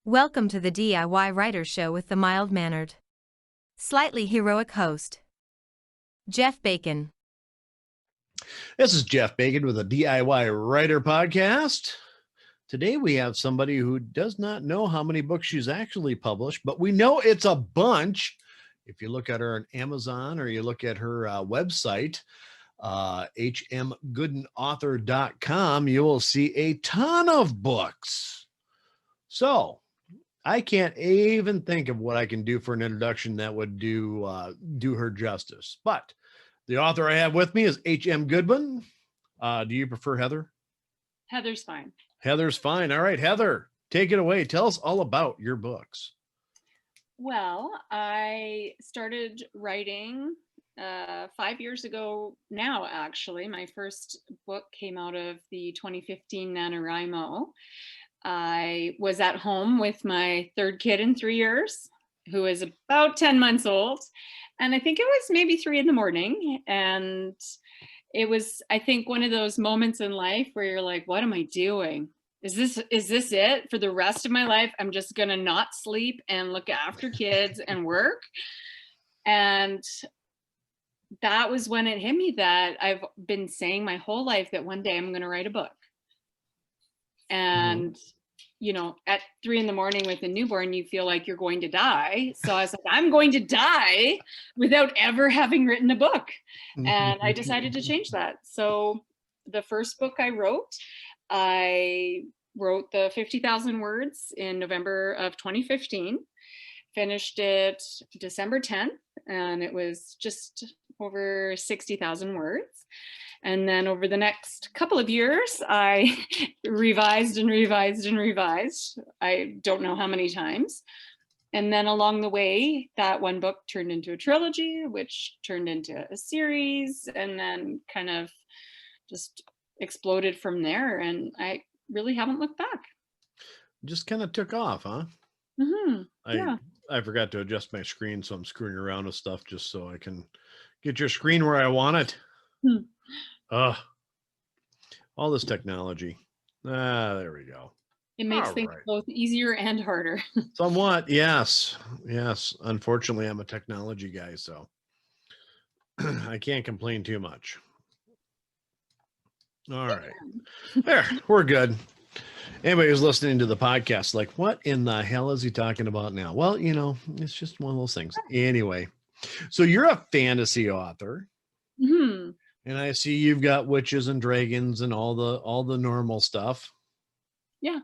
Welcome to the DIY Writer Show with the mild-mannered, slightly heroic host, Jeff Bacon. This is Jeff Bacon with a DIY Writer Podcast. Today we have somebody who does not know how many books she's actually published, but we know it's a bunch. If you look at her on Amazon or you look at her website, hmgoodenauthor.com, you will see a ton of books. So I can't even think of what I can do for an introduction that would do her justice. But the author I have with me is HM Gooden. Do you prefer Heather? Heather's fine. Heather's fine. All right, Heather, take it away. Tell us all about your books. Well, I started writing 5 years ago now, actually. My first book came out of the 2015 NaNoWriMo. I was at home with my third kid in 3 years, who is about 10 months old. And I think it was maybe 3 a.m. And it was, I think, one of those moments in life where you're like, what am I doing? Is this it for the rest of my life? I'm just going to not sleep and look after kids and work. And that was when it hit me that I've been saying my whole life that one day I'm going to write a book. And, you know, at 3 a.m. with a newborn, you feel like you're going to die. So I was like, I'm going to die without ever having written a book. And I decided to change that. So the first book I wrote the 50,000 words in November of 2015, finished it December 10th, and it was just over 60,000 words. And then over the next couple of years, I revised and revised and revised. I don't know how many times. And then along the way, that one book turned into a trilogy, which turned into a series, and then kind of just exploded from there. And I really haven't looked back. Just kind of took off, huh? Yeah. I forgot to adjust my screen, so I'm screwing around with stuff just so I can get your screen where I want it. All this technology. There we go. It makes things both easier and harder. Somewhat, yes. Unfortunately, I'm a technology guy, so I can't complain too much. All right. There, we're good. Anybody who's listening to the podcast, like, what in the hell is he talking about now? Well, you know, it's just one of those things. Anyway, so you're a fantasy author. And I see you've got witches and dragons and all the normal stuff. Yeah.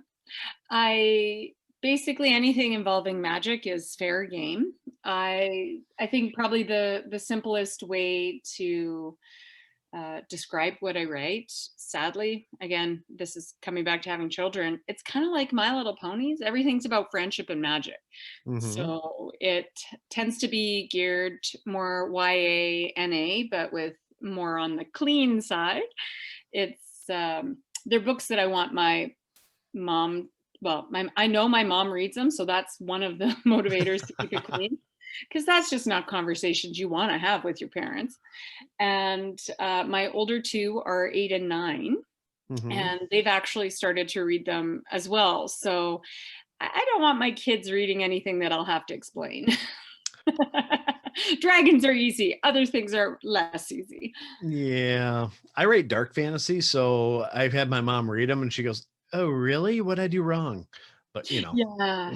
I basically anything involving magic is fair game. I think probably the simplest way to describe what I write, sadly, again, this is coming back to having children, it's kind of like My Little Ponies. Everything's about friendship and magic. So it tends to be geared more YA, NA, but with more on the clean side. It's they're books that I want my mom, I know my mom reads them, so that's one of the motivators to keep it clean, because that's just not conversations you want to have with your parents. And my older two are 8 and 9, and they've actually started to read them as well. So I don't want my kids reading anything that I'll have to explain. Dragons are easy. Other things are less easy. Yeah. I write dark fantasy, so I've had my mom read them and she goes, oh, really? What'd I do wrong? But, you know. Yeah.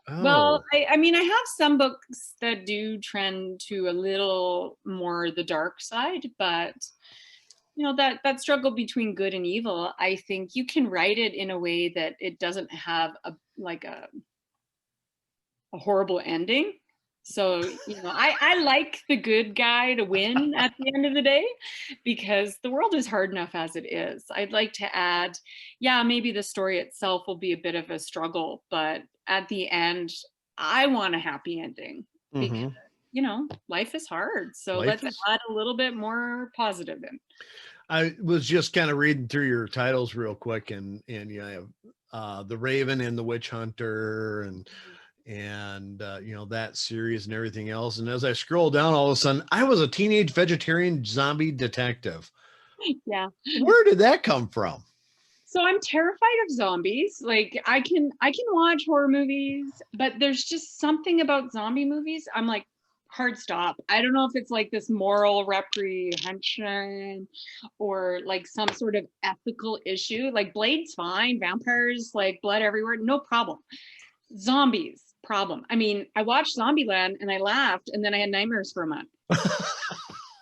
Oh. Well, I mean, I have some books that do trend to a little more the dark side, but you know, that struggle between good and evil, I think you can write it in a way that it doesn't have a horrible ending. So, you know, I like the good guy to win at the end of the day, because the world is hard enough as it is. I'd like to add, yeah, maybe the story itself will be a bit of a struggle, but at the end, I want a happy ending because, you know, life is hard. So let's add a little bit more positive in. I was just kind of reading through your titles real quick, and you have The Raven and The Witch Hunter and you know, that series and everything else. And as I scroll down, all of a sudden, I Was a Teenage Vegetarian Zombie Detective. Yeah. Where did that come from? So I'm terrified of zombies. Like I can watch horror movies, but there's just something about zombie movies. I'm like, hard stop. I don't know if it's like this moral reprehension or like some sort of ethical issue. Like Blade's fine, vampires, like blood everywhere, no problem. Zombies, problem. I mean, I watched Zombieland and I laughed and then I had nightmares for a month.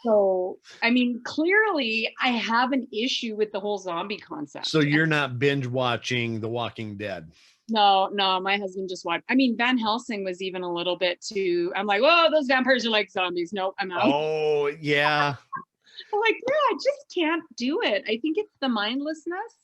So, I mean, clearly I have an issue with the whole zombie concept. So you're not binge watching The Walking Dead? No, my husband just watched. I mean, Van Helsing was even a little bit too. I'm like, oh, those vampires are like zombies. Nope, I'm out. Oh, yeah. I'm like, yeah, I just can't do it. I think it's the mindlessness.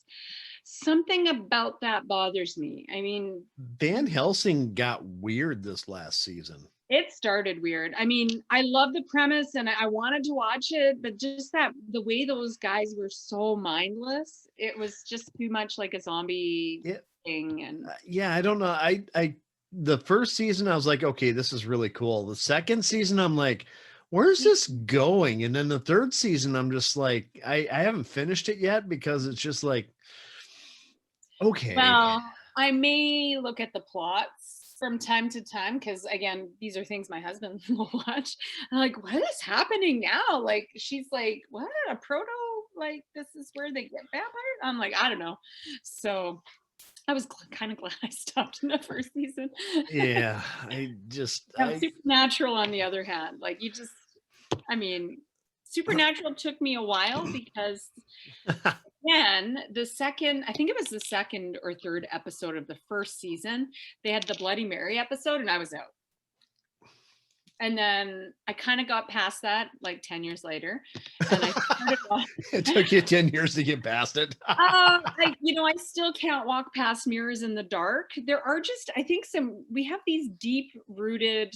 Something about that bothers me. I mean, Van Helsing got weird this last season. it started weird. I mean, I love the premise and I wanted to watch it, but just that the way those guys were so mindless, it was just too much like a zombie thing. And yeah, I don't know. I the first season I was like, okay, this is really cool. The second season I'm like, where's this going? And then the third season I'm just like, I haven't finished it yet because it's just like, okay. Well, I may look at the plots from time to time because again, these are things my husband will watch. I'm like, what is happening now? Like she's like, what, a proto, like this is where they get vampires? I'm like, I don't know. So I was kind of glad I stopped in the first season. Yeah, I just Supernatural on the other hand, like you just, I mean, Supernatural took me a while because then the second, I think it was the second or third episode of the first season, they had the Bloody Mary episode and I was out. And then I kind of got past that like 10 years later. And I started it took you 10 years to get past it. I still can't walk past Mirrors in the Dark. There are just, I think we have these deep rooted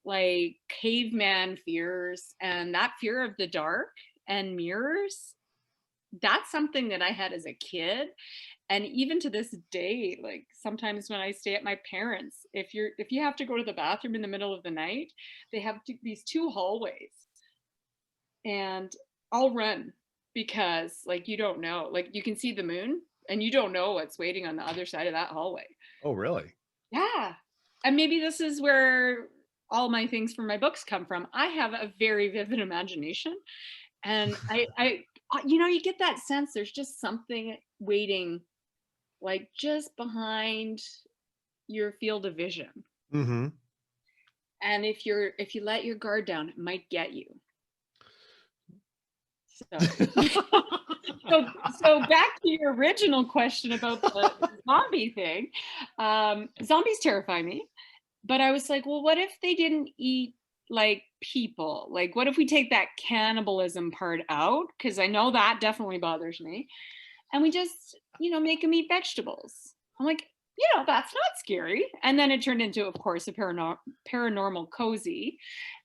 like caveman fears, and that fear of the dark and mirrors, that's something that I had as a kid. And even to this day, like sometimes when I stay at my parents', if you have to go to the bathroom in the middle of the night, they have these two hallways and I'll run because like you don't know, like you can see the moon and you don't know what's waiting on the other side of that hallway. Oh, really? Yeah. And maybe this is where all my things from my books come from. I have a very vivid imagination, and I you get that sense there's just something waiting like just behind your field of vision. Mm-hmm. And if you let your guard down, it might get you. So back to your original question about the zombie thing. Zombies terrify me. But I was like, well, what if they didn't eat like people? Like, what if we take that cannibalism part out? Because I know that definitely bothers me. And we just, make them eat vegetables. I'm like, that's not scary. And then it turned into, of course, a paranormal cozy.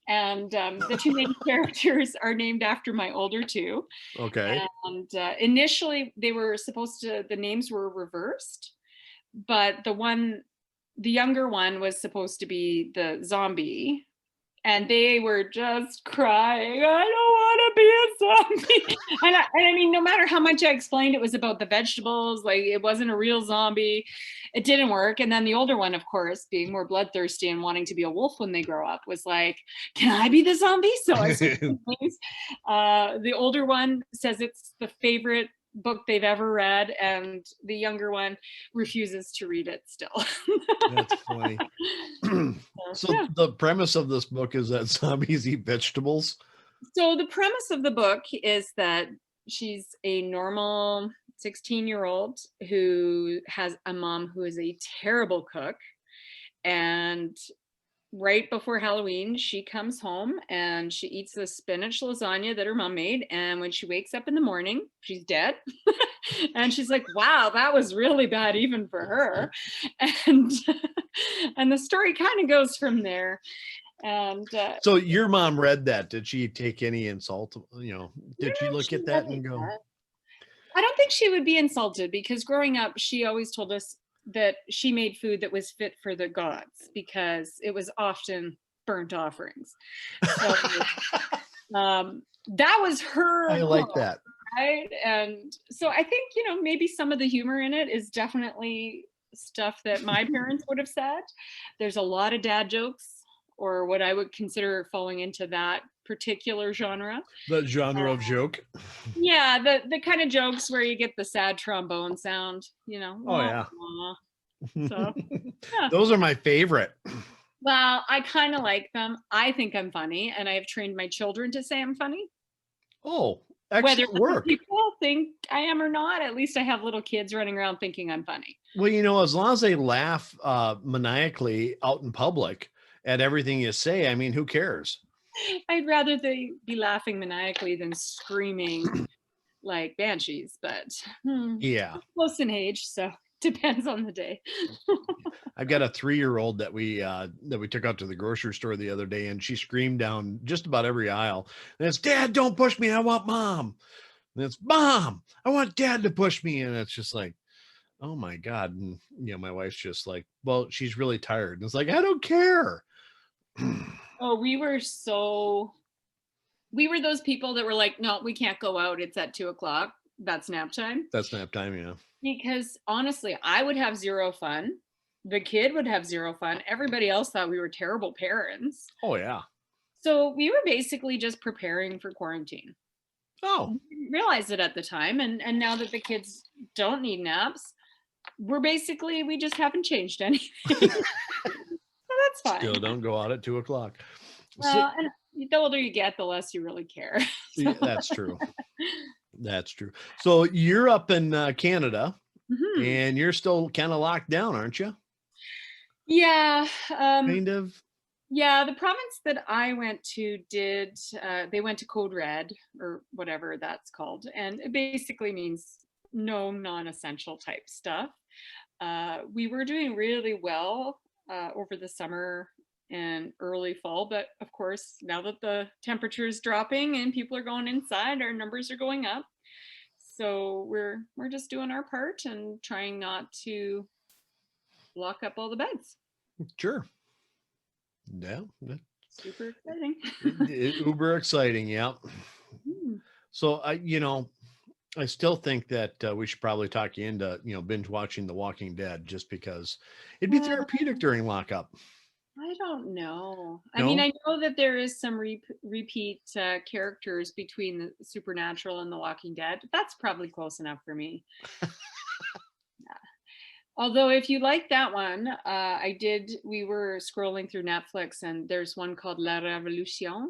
And the two main characters are named after my older two. Okay. And initially, the names were reversed. But the younger one was supposed to be the zombie, and they were just crying, I don't want to be a zombie. and I mean, no matter how much I explained it was about the vegetables, like it wasn't a real zombie, it didn't work. And then the older one, of course, being more bloodthirsty and wanting to be a wolf when they grow up, was like, can I be the zombie? So I the older one says it's the favorite book they've ever read, and the younger one refuses to read it still. That's funny. So the premise of this book is that zombies eat vegetables. So the premise of the book is that she's a normal 16-year-old who has a mom who is a terrible cook, and right before Halloween, she comes home and she eats the spinach lasagna that her mom made. And when she wakes up in the morning, she's dead. And she's like, wow, that was really bad even for her. And the story kind of goes from there. And so your mom read that. Did she take any insult? Did she look at that and go? I don't think she would be insulted, because growing up, she always told us that she made food that was fit for the gods because it was often burnt offerings. So that was her. I like that. Right. And so I think, maybe some of the humor in it is definitely stuff that my parents would have said. There's a lot of dad jokes, or what I would consider falling into that particular genre. The genre of joke. Yeah, the kind of jokes where you get the sad trombone sound, Oh, wah, yeah. wah. So, yeah. Those are my favorite. Well, I kind of like them. I think I'm funny, and I have trained my children to say I'm funny. Oh, Whether excellent other work. people think I am or not, at least I have little kids running around thinking I'm funny. Well, as long as they laugh maniacally out in public at everything you say, I mean, who cares? I'd rather they be laughing maniacally than screaming like banshees, but Yeah. close in age, so depends on the day. I've got a 3-year-old that we took out to the grocery store the other day, and she screamed down just about every aisle. And it's, Dad, don't push me. I want Mom. And it's, Mom, I want Dad to push me. And it's just like, oh my God. And my wife's just like, well, she's really tired. And it's like, I don't care. Oh, we were those people that were like, no, we can't go out. It's at 2:00. That's nap time. That's nap time, yeah. Because honestly, I would have zero fun. The kid would have zero fun. Everybody else thought we were terrible parents. Oh, yeah. So we were basically just preparing for quarantine. Oh, We didn't realize it at the time. And now that the kids don't need naps, we just haven't changed anything. So that's fine. still don't go out at 2:00. Well, and the older you get, the less you really care. Yeah, that's true. That's true. So you're up in Canada, Mhm. and you're still kind of locked down, aren't you? Yeah. Kind of. Yeah, the province that I went to they went to Code Red, or whatever that's called. And it basically means no non-essential type stuff. We were doing really well over the summer and early fall, but of course, now that the temperature is dropping and people are going inside, our numbers are going up. So we're just doing our part and trying not to lock up all the beds. Sure. Yeah. Super exciting. Uber exciting. Yeah. Hmm. So I still think that we should probably talk you into, binge watching The Walking Dead, just because it'd be therapeutic during lockup. I don't know. I No? mean, I know that there is some repeat characters between the Supernatural and The Walking Dead. But that's probably close enough for me. Yeah. Although, if you like that one, we were scrolling through Netflix, and there's one called La Révolution,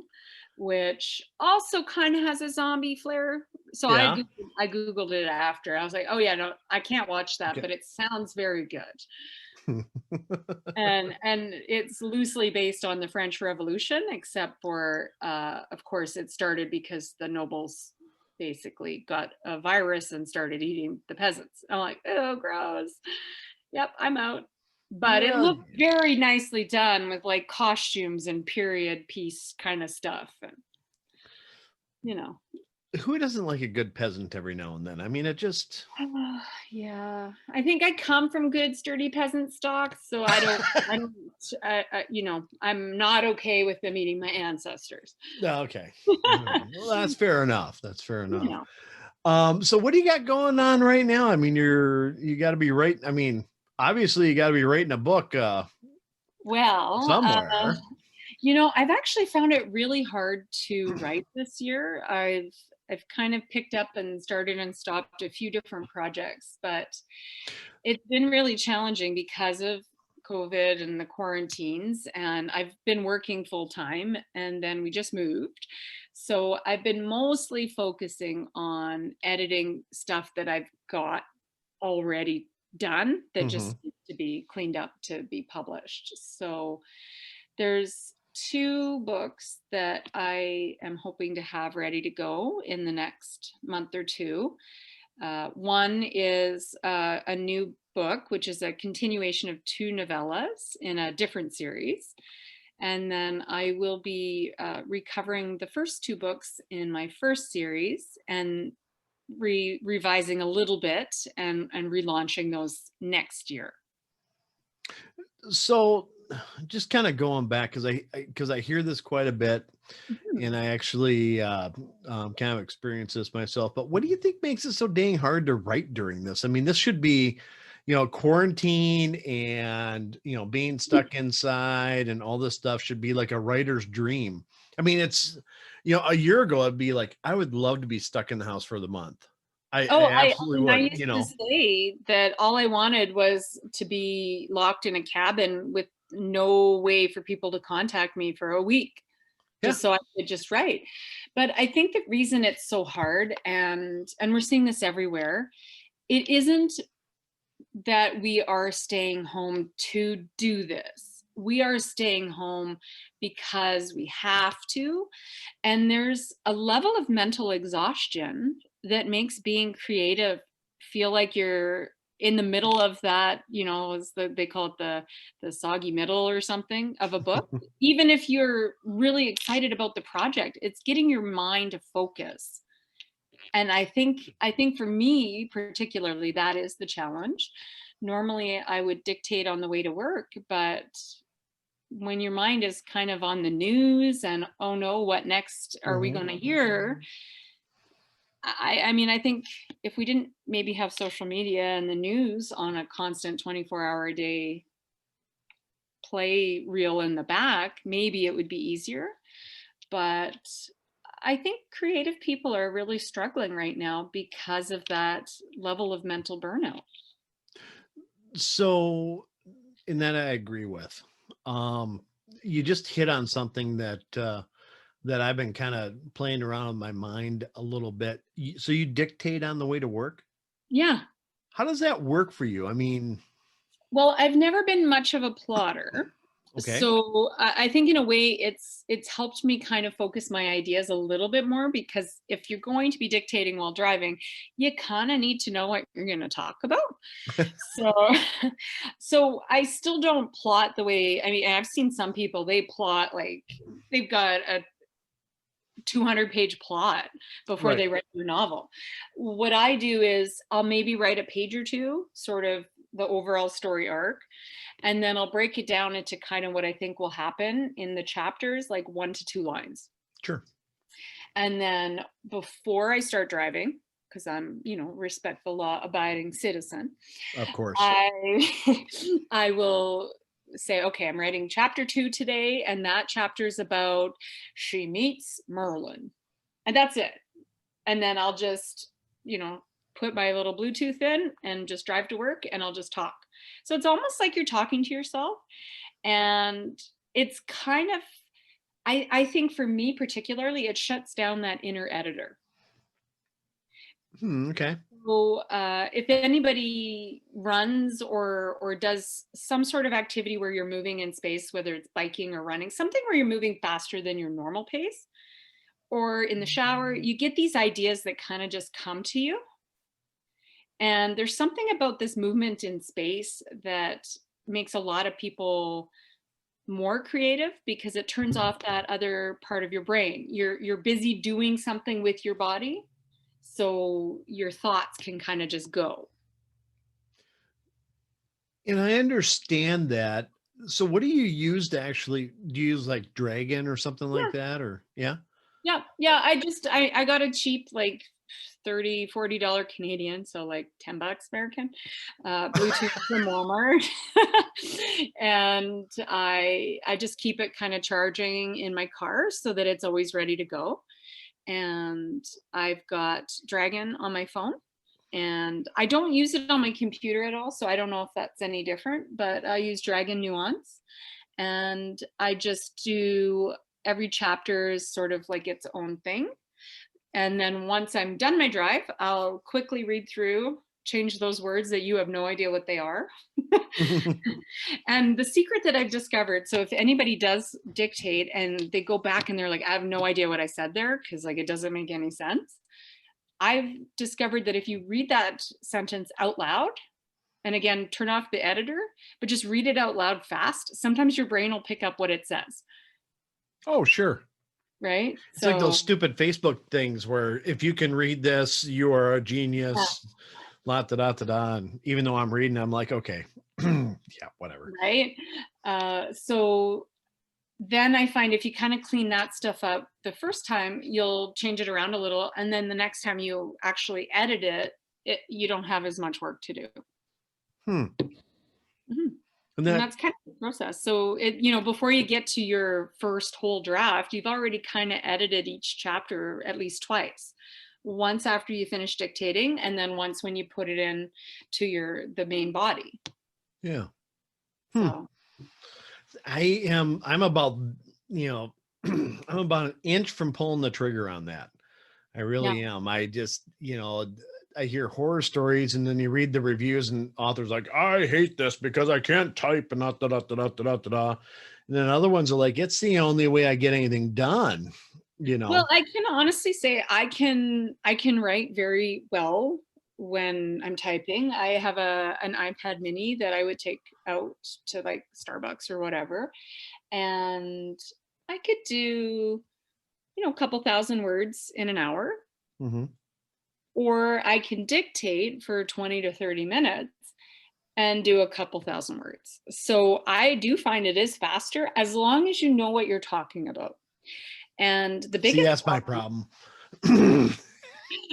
which also kind of has a zombie flair. So Yeah. I Googled it after. I was like, oh yeah, no, I can't watch that, Okay. but it sounds very good. and it's loosely based on the French Revolution, except for of course it started because the nobles basically got a virus and started eating the peasants. I'm like, oh, gross. Yep, I'm out. But it Yeah. looked very nicely done with like costumes and period piece kind of stuff. And, Who doesn't like a good peasant every now and then? I mean, it just. Yeah, I think I come from good, sturdy peasant stock, so I'm not okay with them eating my ancestors. Okay. Well, that's fair enough. That's fair enough. You know. So what do you got going on right now? I mean, you got to be right. I mean, obviously you got to be writing a book Well, somewhere. I've actually found it really hard to write this year. I've kind of picked up and started and stopped a few different projects, but it's been really challenging because of COVID and the quarantines, and I've been working full time, and then we just moved. So I've been mostly focusing on editing stuff that I've got already done that just needs to be cleaned up to be published. So there's 2 books that I am hoping to have ready to go in the next month or 2. One is a new book, which is a continuation of 2 novellas in a different series. And then I will be recovering the first 2 books in my first series and revising a little bit and relaunching those next year. So just kind of going back because I hear this quite a bit, Mhm. and I actually kind of experience this myself. But what do you think makes it so dang hard to write during this? I mean, this should be, quarantine and being stuck inside and all this stuff should be like a writer's dream. I mean, it's a year ago I'd be like, I would love to be stuck in the house for the month. I Oh, absolutely I would. used to say that all I wanted was to be locked in a cabin with no way for people to contact me for a week, Yeah. just so I could just write. But I think the reason it's so hard, and we're seeing this everywhere, it isn't that we are staying home to do this. We are staying home because we have to. And there's a level of mental exhaustion that makes being creative feel like you're in the middle of that, they call it the soggy middle or something of a book. Even if you're really excited about the project, it's getting your mind to focus. And I think for me particularly, that is the challenge. Normally I would dictate on the way to work, but when your mind is kind of on the news and, oh no, what next are we Mhm. going to hear? I mean, I think if we didn't maybe have social media and the news on a constant 24-hour a day play reel in the back, maybe it would be easier. But I think creative people are really struggling right now because of that level of mental burnout. So, and that I agree with. Um, you just hit on something that I've been kind of playing around in my mind a little bit. So you dictate on the way to work? Yeah. How does that work for you? I mean, Well, I've never been much of a plotter. okay. So I think in a way it's helped me kind of focus my ideas a little bit more, because if you're going to be dictating while driving, you kind of need to know what you're going to talk about. So so I still don't plot the way, I mean, I've seen some people, they plot like they've got a 200-page plot before Right. they write their novel. What I do is I'll maybe write a page or two, sort of the overall story arc, and then I'll break it down into kind of what I think will happen in the chapters, like 1 to 2 lines. Sure. And then before I start driving, because I'm, respectful, law abiding citizen, Of course. I I will say, okay, I'm writing chapter 2 today, and that chapter is about she meets Merlin. And that's it. And then I'll just, put my little Bluetooth in and just drive to work, and I'll just talk. So it's almost like you're talking to yourself. And it's kind of, I think for me particularly, it shuts down that inner editor. Okay. So if anybody runs or does some sort of activity where you're moving in space, whether it's biking or running, something where you're moving faster than your normal pace, or in the shower, you get these ideas that kind of just come to you. And there's something about this movement in space that makes a lot of people more creative, because it turns off that other part of your brain. You're busy doing something with your body, so your thoughts can kind of just go. And I understand that. So what do you use to actually, do you use like Dragon or something like Yeah, that? Or yeah? yeah. I got a cheap, like $30-$40 Canadian, so like $10 American, Bluetooth from Walmart. And I just keep it kind of charging in my car so that it's always ready to go. And I've got Dragon on my phone, and I don't use it on my computer at all, so I don't know if that's any different, but I use Dragon Nuance, and I just do every chapter is sort of like its own thing. And then once I'm done my drive, I'll quickly read through, change those words that you have no idea what they are. And the secret that I've discovered, so if anybody does dictate and they go back and they're like, I have no idea what I said there, because like it doesn't make any sense. I've discovered that if you read that sentence out loud, and again, turn off the editor, but just read it out loud fast, sometimes your brain will pick up what it says, Oh, sure. right? It's like those So stupid Facebook things where if you can read this, you are a genius. La da da da da. And even though I'm reading, I'm like, okay, yeah, whatever. right. So then I find if you kind of clean that stuff up the first time, you'll change it around a little. And then the next time you actually edit it, you don't have as much work to do. Hmm. Mhm. And And that, that's kind of the process. So before you get to your first whole draft, you've already kind of edited each chapter at least twice. Once after you finish dictating, and then once when you put it in to the main body. yeah. So I'm about, I'm about an inch from pulling the trigger on that. I yeah. really am. I just, I hear horror stories and then you read the reviews and authors like, I hate this because I can't type and da da da da da da da. And then other ones are like, it's the only way I get anything done, Well, I can honestly say I can write very well when I'm typing. I have an iPad mini that I would take out to like Starbucks or whatever, and I could do, a couple thousand words in an hour, Mm-hmm. or I can dictate for 20 to 30 minutes and do a couple thousand words. So I do find it is faster as long as you know what you're talking about. And the See, biggest that's my problem, problem.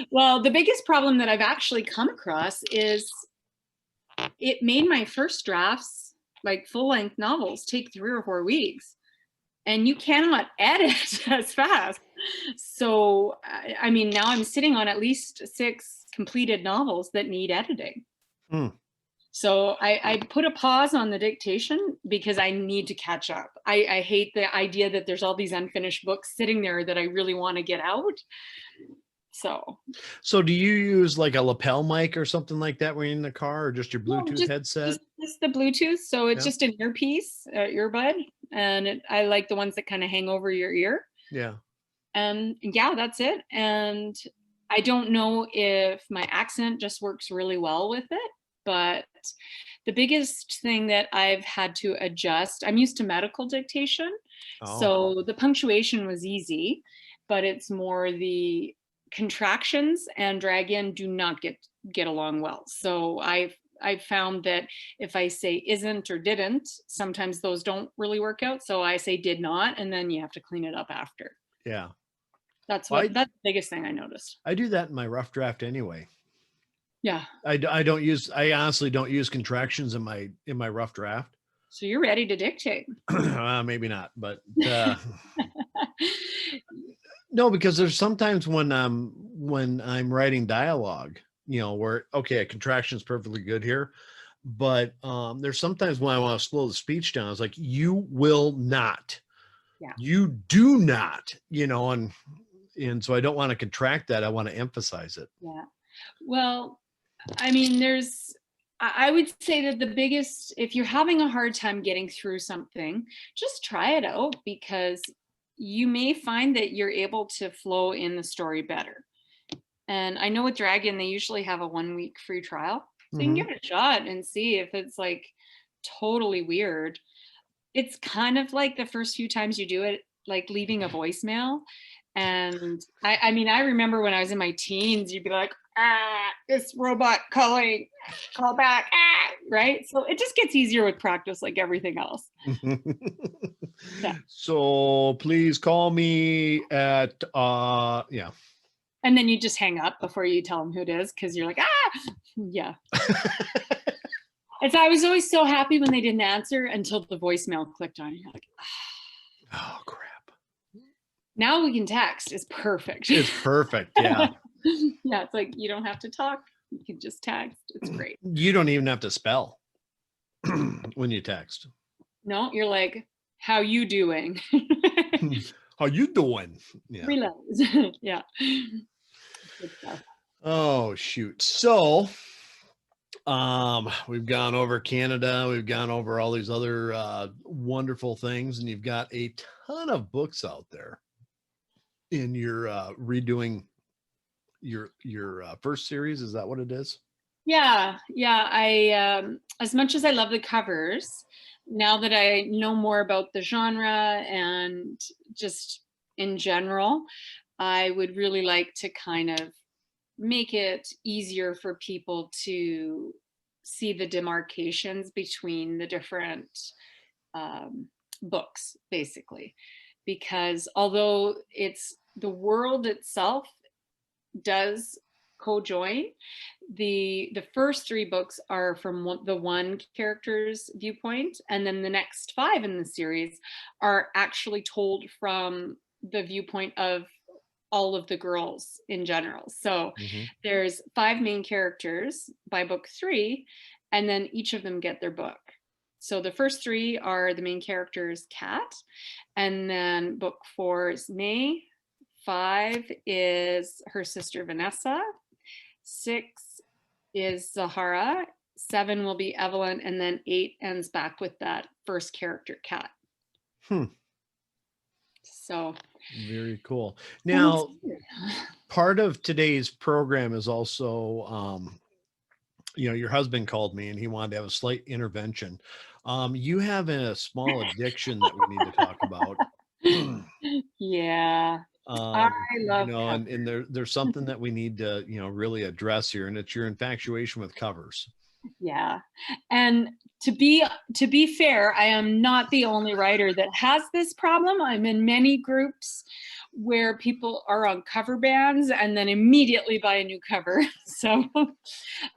well, the biggest problem that I've actually come across is it made my first drafts, like full-length novels, take 3 or 4 weeks. And you cannot edit as fast. So, I mean, now I'm sitting on at least 6 completed novels that need editing. Hmm. So I put a pause on the dictation because I need to catch up. I hate the idea that there's all these unfinished books sitting there that I really want to get out. So do you use like a lapel mic or something like that when you're in the car, or just your No, Bluetooth headset? just the Bluetooth. So it's Yeah. just an earpiece, earbud, and I like the ones that kind of hang over your ear. Yeah. And yeah, that's it. And I don't know if my accent just works really well with it, but the biggest thing that I've had to adjust, I'm used to medical dictation. Oh, So the punctuation was easy, but it's more the contractions and drag in do not get along well. So I've found that if I say isn't or didn't, sometimes those don't really work out. So I say did not, and then you have to clean it up after. yeah. That's Well, that's the biggest thing I noticed. I do that in my rough draft anyway. Yeah. I honestly don't use contractions in my rough draft. So you're ready to dictate. Maybe not, but no, because there's sometimes when I'm writing dialogue, where okay, a contraction is perfectly good here, but there's sometimes when I want to slow the speech down. It's like you will not, Yeah. you do not, and so I don't want to contract that. I want to emphasize it. Yeah. Well, I mean, I would say that the biggest, if you're having a hard time getting through something, just try it out because you may find that you're able to flow in the story better. And I know with Dragon, they usually have a 1-week free trial. So you can give it a shot and see if it's like totally weird. It's kind of like the first few times you do it, like leaving a voicemail. And I mean, I remember when I was in my teens, you'd be like, this robot calling, call back, right? So it just gets easier with practice, like everything else. Yeah. So please call me at yeah. And then you just hang up before you tell them who it is because you're like, yeah. And so I was always so happy when they didn't answer until the voicemail clicked on. You're like, oh crap. Now we can text. It's perfect. It's perfect. Yeah. Yeah, it's like you don't have to talk. You can just text. It's great. You don't even have to spell when you text. No, you're like, how you doing? How you doing? Yeah. Relax. Yeah. Good stuff. Oh shoot. So we've gone over Canada, we've gone over all these other wonderful things, and you've got a ton of books out there in your redoing your first series. Is that what it is? Yeah. I as much as I love the covers, now that I know more about the genre and just in general, I would really like to kind of make it easier for people to see the demarcations between the different books, basically, because although it's the world itself does co-join, the first 3 books are from the one character's viewpoint, and then the next 5 in the series are actually told from the viewpoint of all of the girls in general. So there's 5 main characters by book 3, and then each of them get their book. So the first 3 are the main character's Kat, and then book 4 is May, 5 is her sister Vanessa, 6 is Zahara, 7 will be Evelyn, and then 8 ends back with that first character, Kat. So very cool. Now, part of today's program is also, your husband called me and he wanted to have a slight intervention. You have a small addiction that we need to talk about. Yeah. I love and there's something that we need to, really address here, and it's your infatuation with covers. Yeah. And to be fair, I am not the only writer that has this problem. I'm in many groups where people are on cover bans and then immediately buy a new cover. So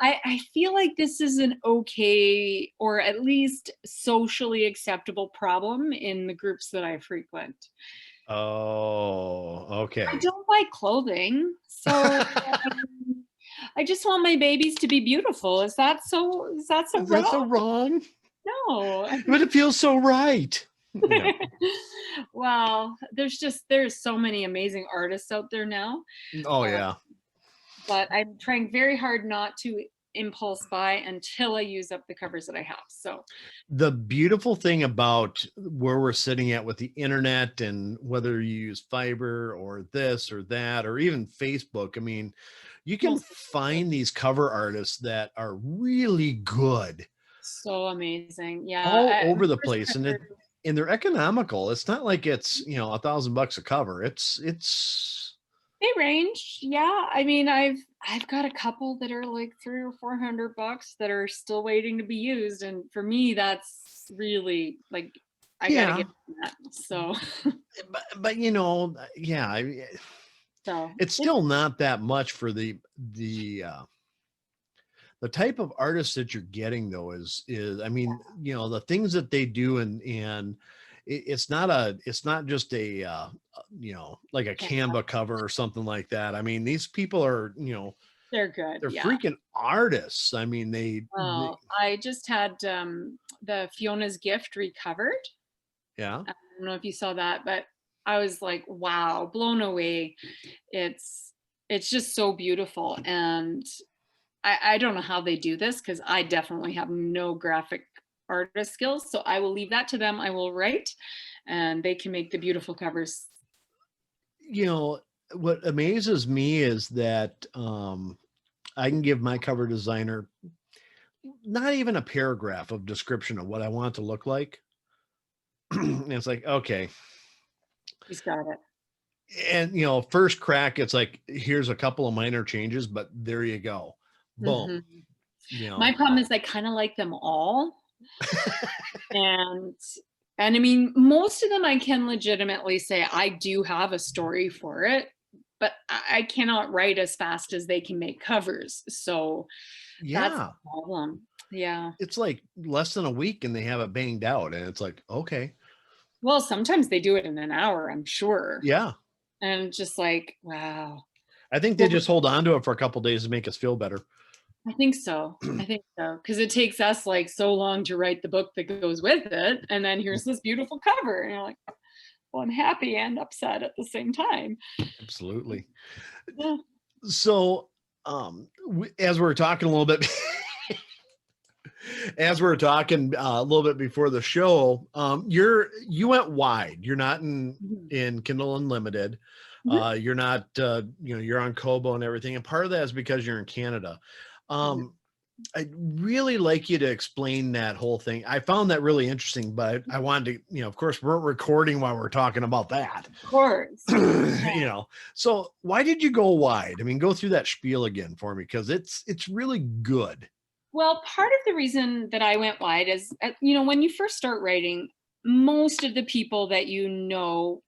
I feel like this is an okay, or at least socially acceptable problem in the groups that I frequent. Oh, okay. I don't buy clothing, so I just want my babies to be beautiful. Is that so wrong? No. But it feels so right. No. Well, there's so many amazing artists out there now. Oh yeah. But I'm trying very hard not to impulse buy until I use up the covers that I have. So the beautiful thing about where we're sitting at with the internet, and whether you use fiber or this or that, or even Facebook, I mean, you can find these cover artists that are really good. So amazing. Yeah. All over the place. And they're economical. It's not like it's, $1,000 a cover. They range. Yeah. I mean, I've got a couple that are like $300 or $400 that are still waiting to be used. And for me, that's really like, I gotta get that. So, but so it's still not that much for the type of artist that you're getting, though, is I mean, the things that they do, and it's not just a like a Canva cover or something like that. I mean, these people are, they're good. They're freaking artists. I mean, I just had the Fiona's Gift recovered. Yeah. I don't know if you saw that, but I was like, wow, blown away. It's just so beautiful. And I don't know how they do this, because I definitely have no graphic artist skills. So I will leave that to them. I will write and they can make the beautiful covers. What amazes me is that I can give my cover designer not even a paragraph of description of what I want it to look like. And it's like, okay, He's got it. And first crack, it's like, here's a couple of minor changes, but there you go. Boom. My problem is I kind of like them all. and I mean, most of them I can legitimately say I do have a story for it, but I cannot write as fast as they can make covers. So that's the problem. Yeah. It's like less than a week and they have it banged out, and it's like, okay. Well, sometimes they do it in an hour, I'm sure. Yeah. And just like, wow. I think they just hold on to it for a couple of days to make us feel better. I think so. Because it takes us like so long to write the book that goes with it. And then here's this beautiful cover. And you're like, well, I'm happy and upset at the same time. Absolutely. Yeah. So as we were talking a little bit, a little bit before the show, you went wide. You're not in Kindle Unlimited. You're not, you're on Kobo and everything. And part of that is because you're in Canada. I'd really like you to explain that whole thing. I found that really interesting, but I wanted to, of course, we're recording while we're talking about that. Of course. So why did you go wide? I mean, go through that spiel again for me, because it's really good. Well, part of the reason that I went wide is, when you first start writing, most of the people that you know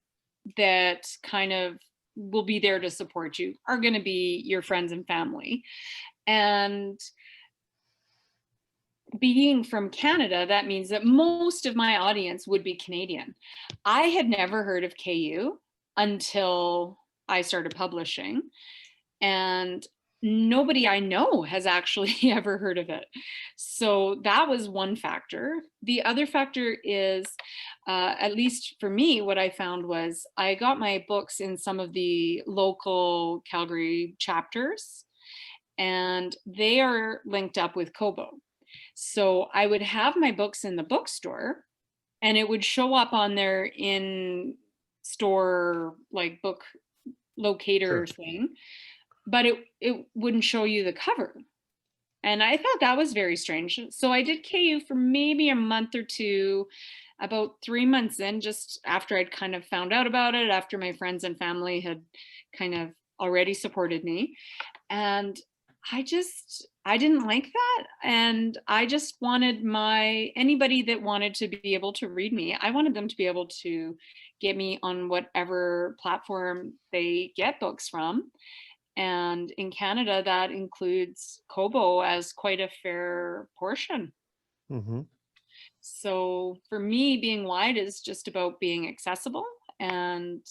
that kind of will be there to support you are going to be your friends and family. And being from Canada, that means that most of my audience would be Canadian. I had never heard of KU until I started publishing, and nobody I know has actually ever heard of it. So that was one factor. The other factor is, at least for me, what I found was I got my books in some of the local Calgary chapters, and they are linked up with Kobo. So I would have my books in the bookstore, and it would show up on their in store like book locator Sure. thing, but it wouldn't show you the cover. And I thought that was very strange. So I did KU for maybe a month or two, about 3 months in, just after I'd kind of found out about it, after my friends and family had kind of already supported me. And I didn't like that. And I just wanted anybody that wanted to be able to read me, I wanted them to be able to get me on whatever platform they get books from. And in Canada, that includes Kobo as quite a fair portion. Mm-hmm. So for me, being wide is just about being accessible and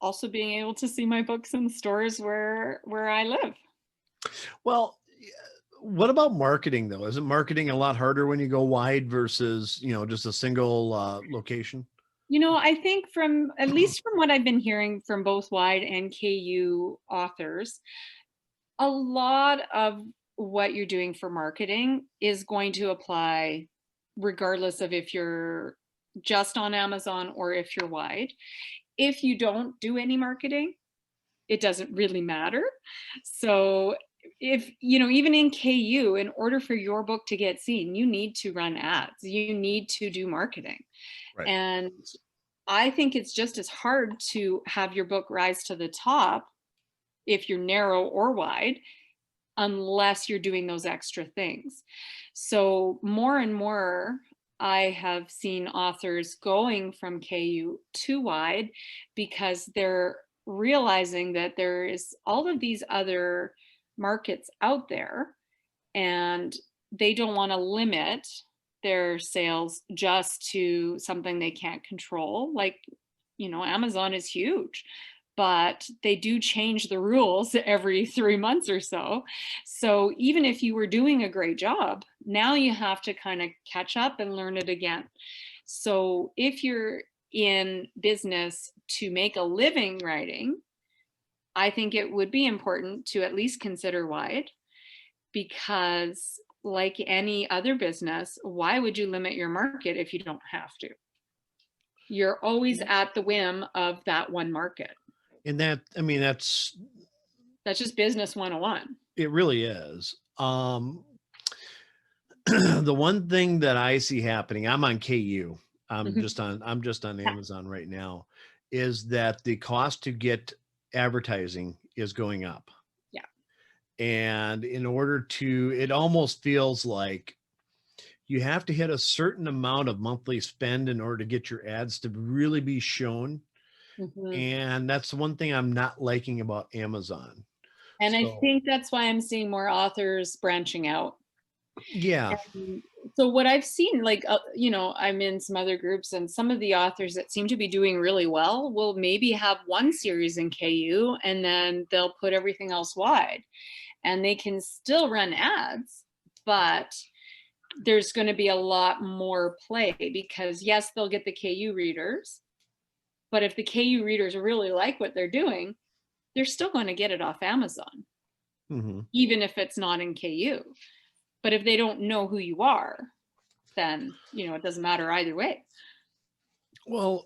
also being able to see my books in stores where I live. Well, what about marketing though? Isn't marketing a lot harder when you go wide versus, just a single location? I think at least from what I've been hearing from both wide and KU authors, a lot of what you're doing for marketing is going to apply regardless of if you're just on Amazon or if you're wide. If you don't do any marketing, it doesn't really matter. So if, even in KU, in order for your book to get seen, you need to run ads, you need to do marketing. Right. And I think it's just as hard to have your book rise to the top if you're narrow or wide, unless you're doing those extra things. So more and more, I have seen authors going from KU to wide because they're realizing that there is all of these other markets out there, and they don't want to limit their sales just to something they can't control. Like, Amazon is huge, but they do change the rules every 3 months or so. So even if you were doing a great job, now you have to kind of catch up and learn it again. So if you're in business to make a living writing, I think it would be important to at least consider wide, because like any other business, why would you limit your market if you don't have to? You're always at the whim of that one market. And that's just business 101. it really is. The one thing that I see happening, I'm on KU. I'm just on Amazon right now, is that the cost to get advertising is going up. Yeah. And in order it almost feels like you have to hit a certain amount of monthly spend in order to get your ads to really be shown. Mm-hmm. And that's the one thing I'm not liking about Amazon. And I think that's why I'm seeing more authors branching out. Yeah. And so what I've seen, like, I'm in some other groups, and some of the authors that seem to be doing really well will maybe have one series in KU and then they'll put everything else wide, and they can still run ads, but there's going to be a lot more play, because yes, they'll get the KU readers, but if the KU readers really like what they're doing, they're still going to get it off Amazon, even if it's not in KU. But if they don't know who you are, then, it doesn't matter either way. Well,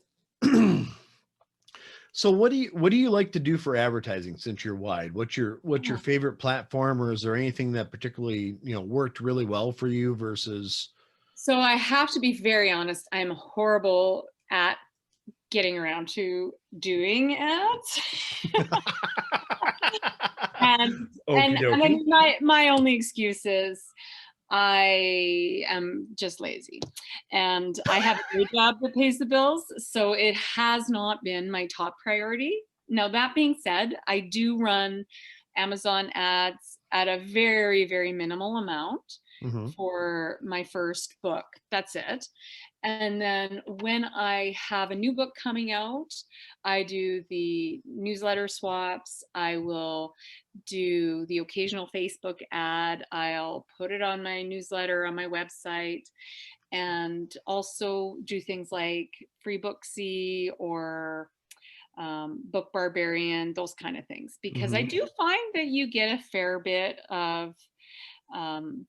so what do you like to do for advertising since you're wide? What's your favorite platform, or is there anything that particularly, worked really well for you versus? So I have to be very honest. I'm horrible at getting around to doing ads. and I mean, my only excuse is I am just lazy, and I have a great job that pays the bills, so it has not been my top priority. Now, that being said, I do run Amazon ads at a very, very minimal amount Mhm. for my first book. That's it. And then when I have a new book coming out, I do the newsletter swaps. I will do the occasional Facebook ad. I'll put it on my newsletter on my website, and also do things like Free Booksy or Book Barbarian, those kind of things, because I Mhm. do find that you get a fair bit of um,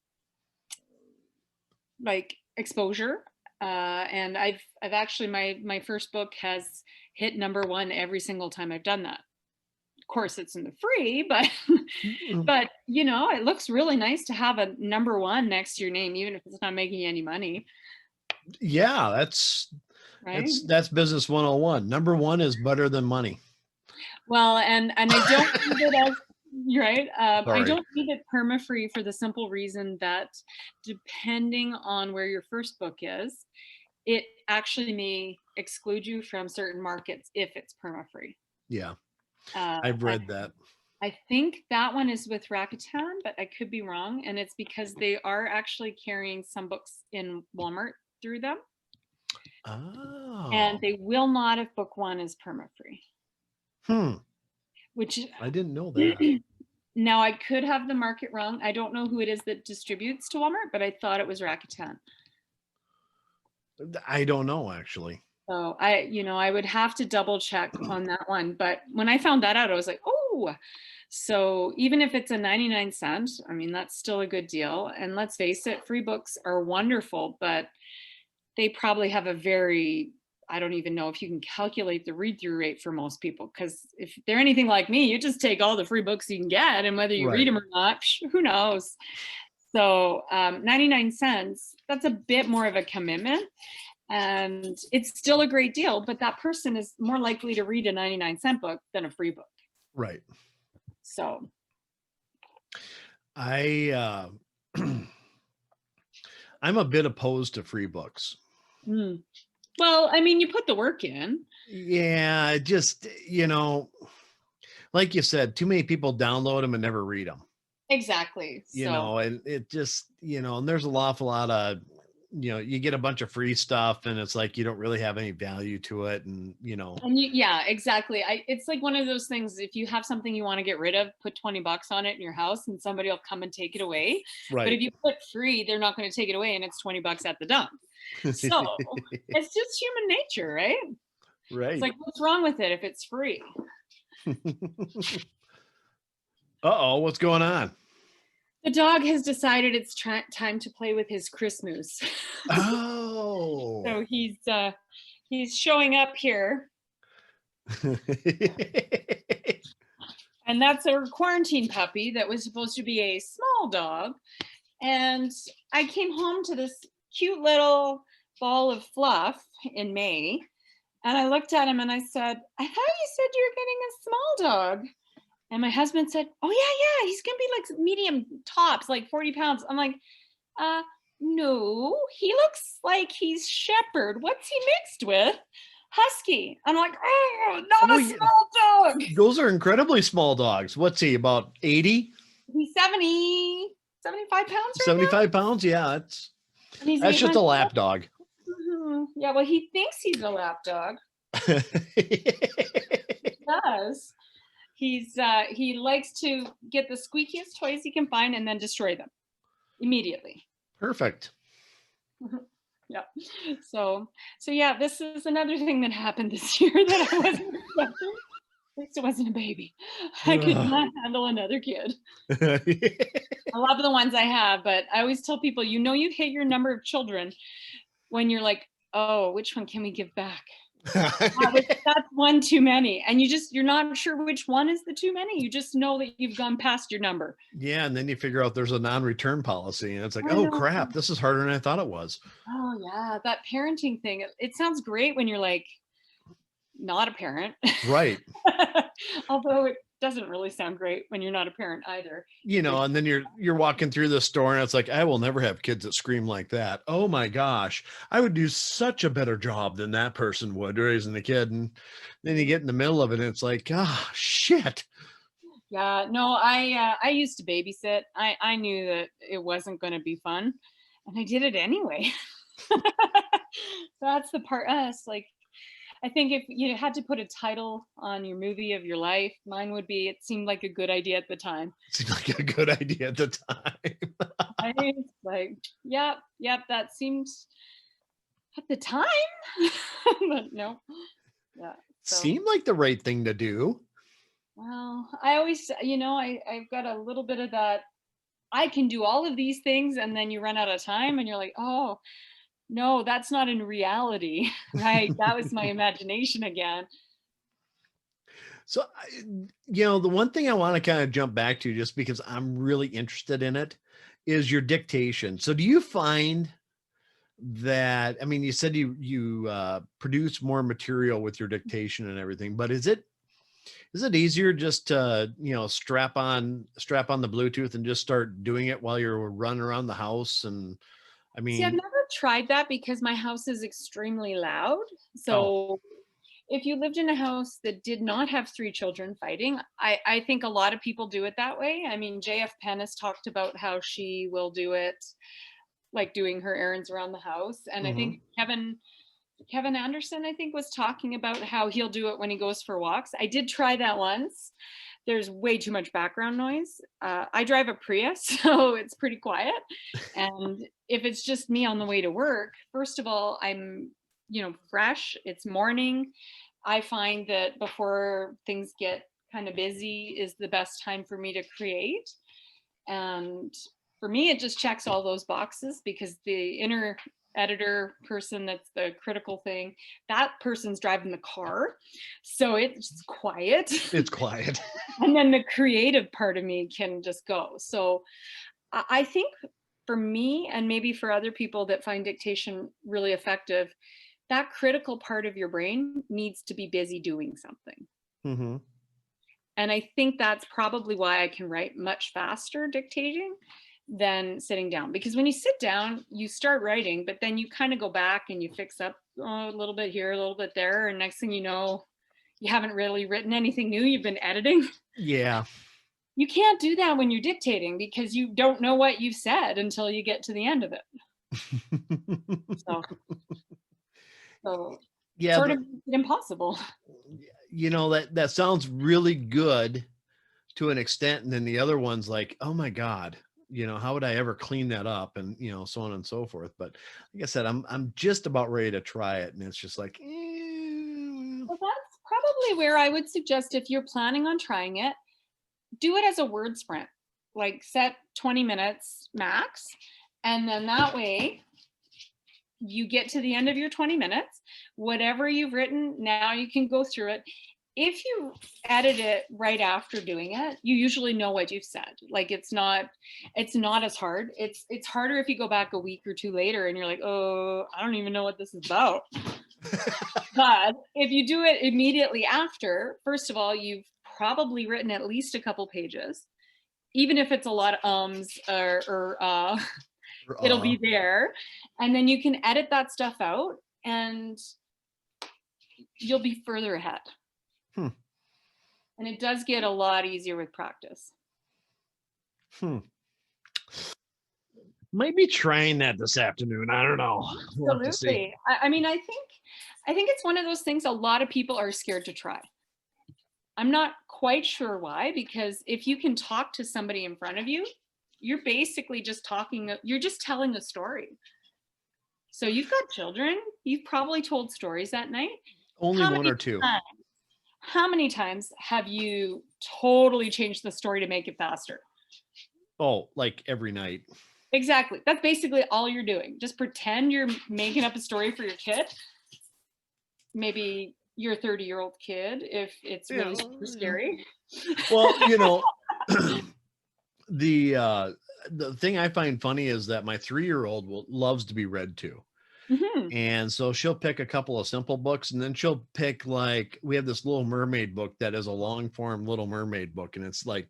like exposure. And I've actually, my first book has hit #1 every single time I've done that. Of course, it's in the free, but Mm. but you know, it looks really nice to have a #1 next to your name, even if it's not making you any money, Yeah, that's right? that's business 101. Number one is better than money. Well, and I don't read it as you're right. I Sorry. don't read it perma-free for the simple reason that depending on where your first book is, it actually may exclude you from certain markets if it's perma-free. Yeah, Uh, I've I, read that. I think that one is with Rakuten, but I could be wrong. And it's because they are actually carrying some books in Walmart through them, and Oh. they will not if book one is perma-free, Hmm. which I didn't know that. now I could have the market wrong. I don't know who it is that distributes to Walmart, but I thought it was Rakuten. I don't know actually. So I would have to double check on that one. But when I found that out, I was like, oh, so even if it's a 99 cent, I mean, that's still a good deal. And let's face it, free books are wonderful, but they probably have a very, I don't even know if you can calculate the read through rate for most people. Because if they're anything like me, you just take all the free books you can get, and whether you read Right. them or not, who knows? So 99 cents, that's a bit more of a commitment. And it's still a great deal, but that person is more likely to read a 99 cent book than a free book. Right. So I I'm a bit opposed to free books. well, I mean, you put the work in. Yeah, just, like you said, too many people download them and never read them. Exactly. So And it just, and there's an awful lot of, you get a bunch of free stuff and it's like you don't really have any value to it. and yeah, exactly. It's like one of those things, if you have something you want to get rid of, put 20 bucks on it in your house and somebody will come and take it away. But Right. if you put free, they're not going to take it away, and it's 20 bucks at the dump. So it's just human nature, right? It's Right. like, what's wrong with it if it's free? Uh-oh, what's going on? The dog has decided it's time to play with his Christmas. Oh. So he's showing up here, and that's a quarantine puppy that was supposed to be a small dog. And I came home to this cute little ball of fluff in May, and I looked at him and I said, I thought you said you were getting a small dog. And my husband said, oh yeah, he's gonna be like medium tops, like 40 pounds. I'm like, no, he looks like he's shepherd. What's he mixed with? Husky. I'm like, oh, not Oh, a yeah. small dog. Those are incredibly small dogs. What's he, about 80? He's 75 pounds right 75 pounds? Yeah, now. And he's that's 8 just a months lap old. dog. Yeah, well, he thinks he's a lap dog. He does. He likes to get the squeakiest toys he can find and then destroy them immediately. Perfect. Yeah. So yeah, this is another thing that happened this year that I wasn't expecting. At least it wasn't a baby. I could not handle another kid. I love the ones I have, but I always tell people, you hit your number of children when you're like, oh, which one can we give back? That's one too many. And you're not sure which one is the too many. You just know that you've gone past your number. Yeah, and then you figure out there's a non-return policy and it's like, oh crap, this is harder than I thought it was. Oh yeah, that parenting thing. It sounds great when you're like not a parent. Right. Although it doesn't really sound great when you're not a parent either. You know, and then you're walking through the store and it's like, I will never have kids that scream like that. Oh my gosh, I would do such a better job than that person would raising a kid. And then you get in the middle of it and it's like, ah, shit. Yeah, no, I used to babysit. I knew that it wasn't going to be fun, and I did it anyway. That's the part. Us like, I think if you had to put a title on your movie of your life, mine would be "It Seemed Like a Good Idea at the Time." Seemed like a good idea at the time. I like, yep, that seemed at the time, but no, yeah. So. Seemed like the right thing to do. Well, I always, I've got a little bit of that. I can do all of these things, and then you run out of time, and you're like, oh, no, that's not in reality, right? That was my imagination again. So, the one thing I want to kind of jump back to, just because I'm really interested in it, is your dictation. So do you find that, I mean, you said you produce more material with your dictation and everything, but is it easier just to, strap on the Bluetooth and just start doing it while you're running around the house? And I mean, See, I've never tried that because my house is extremely loud. So if you lived in a house that did not have 3 children fighting, I think a lot of people do it that way. I mean, JF Penn has talked about how she will do it, like doing her errands around the house. And I think Kevin Anderson, I think, was talking about how he'll do it when he goes for walks. I did try that once. There's way too much background noise. I drive a Prius, so it's pretty quiet. And if it's just me on the way to work, first of all, I'm, fresh. It's morning. I find that before things get kind of busy is the best time for me to create. And for me, it just checks all those boxes because the inner editor person, that's the critical thing, that person's driving the car, so it's quiet. It's quiet. And then the creative part of me can just go. So I think for me, and maybe for other people that find dictation really effective, that critical part of your brain needs to be busy doing something. Mm-hmm. And I think that's probably why I can write much faster dictating than sitting down, because when you sit down, you start writing, but then you kind of go back and you fix up a little bit here, a little bit there, and next thing you know, you haven't really written anything new. You've been editing. Yeah. You can't do that when you're dictating because you don't know what you've said until you get to the end of it. So yeah, sort of impossible. That sounds really good to an extent, and then the other one's like, oh my God, how would I ever clean that up, and so on and so forth. But like I said, I'm just about ready to try it, and it's just like, Well, that's probably where I would suggest, if you're planning on trying it, do it as a word sprint, like set 20 minutes max, and then that way you get to the end of your 20 minutes, whatever you've written, now you can go through it. If you edit it right after doing it, you usually know what you've said. Like it's not as hard. It's harder if you go back a week or 2 later and you're like, oh, I don't even know what this is about. But if you do it immediately after, first of all, you've probably written at least a couple pages. Even if it's a lot of ums or it'll be there. And then you can edit that stuff out and you'll be further ahead. And it does get a lot easier with practice. Might be trying that this afternoon. I don't know. Absolutely. I mean, I think it's one of those things a lot of people are scared to try. I'm not quite sure why, because if you can talk to somebody in front of you, you're basically just you're just telling a story. So you've got children, you've probably told stories at night. Only one or two. How many times have you totally changed the story to make it faster? Oh, like every night. Exactly. That's basically all you're doing. Just pretend you're making up a story for your kid. Maybe your 30-year-old kid, if it's really super scary. Well, the thing I find funny is that my 3-year-old loves to be read to. Mhm. And so she'll pick a couple of simple books, and then she'll pick, like, we have this Little Mermaid book that is a long form Little Mermaid book, and it's like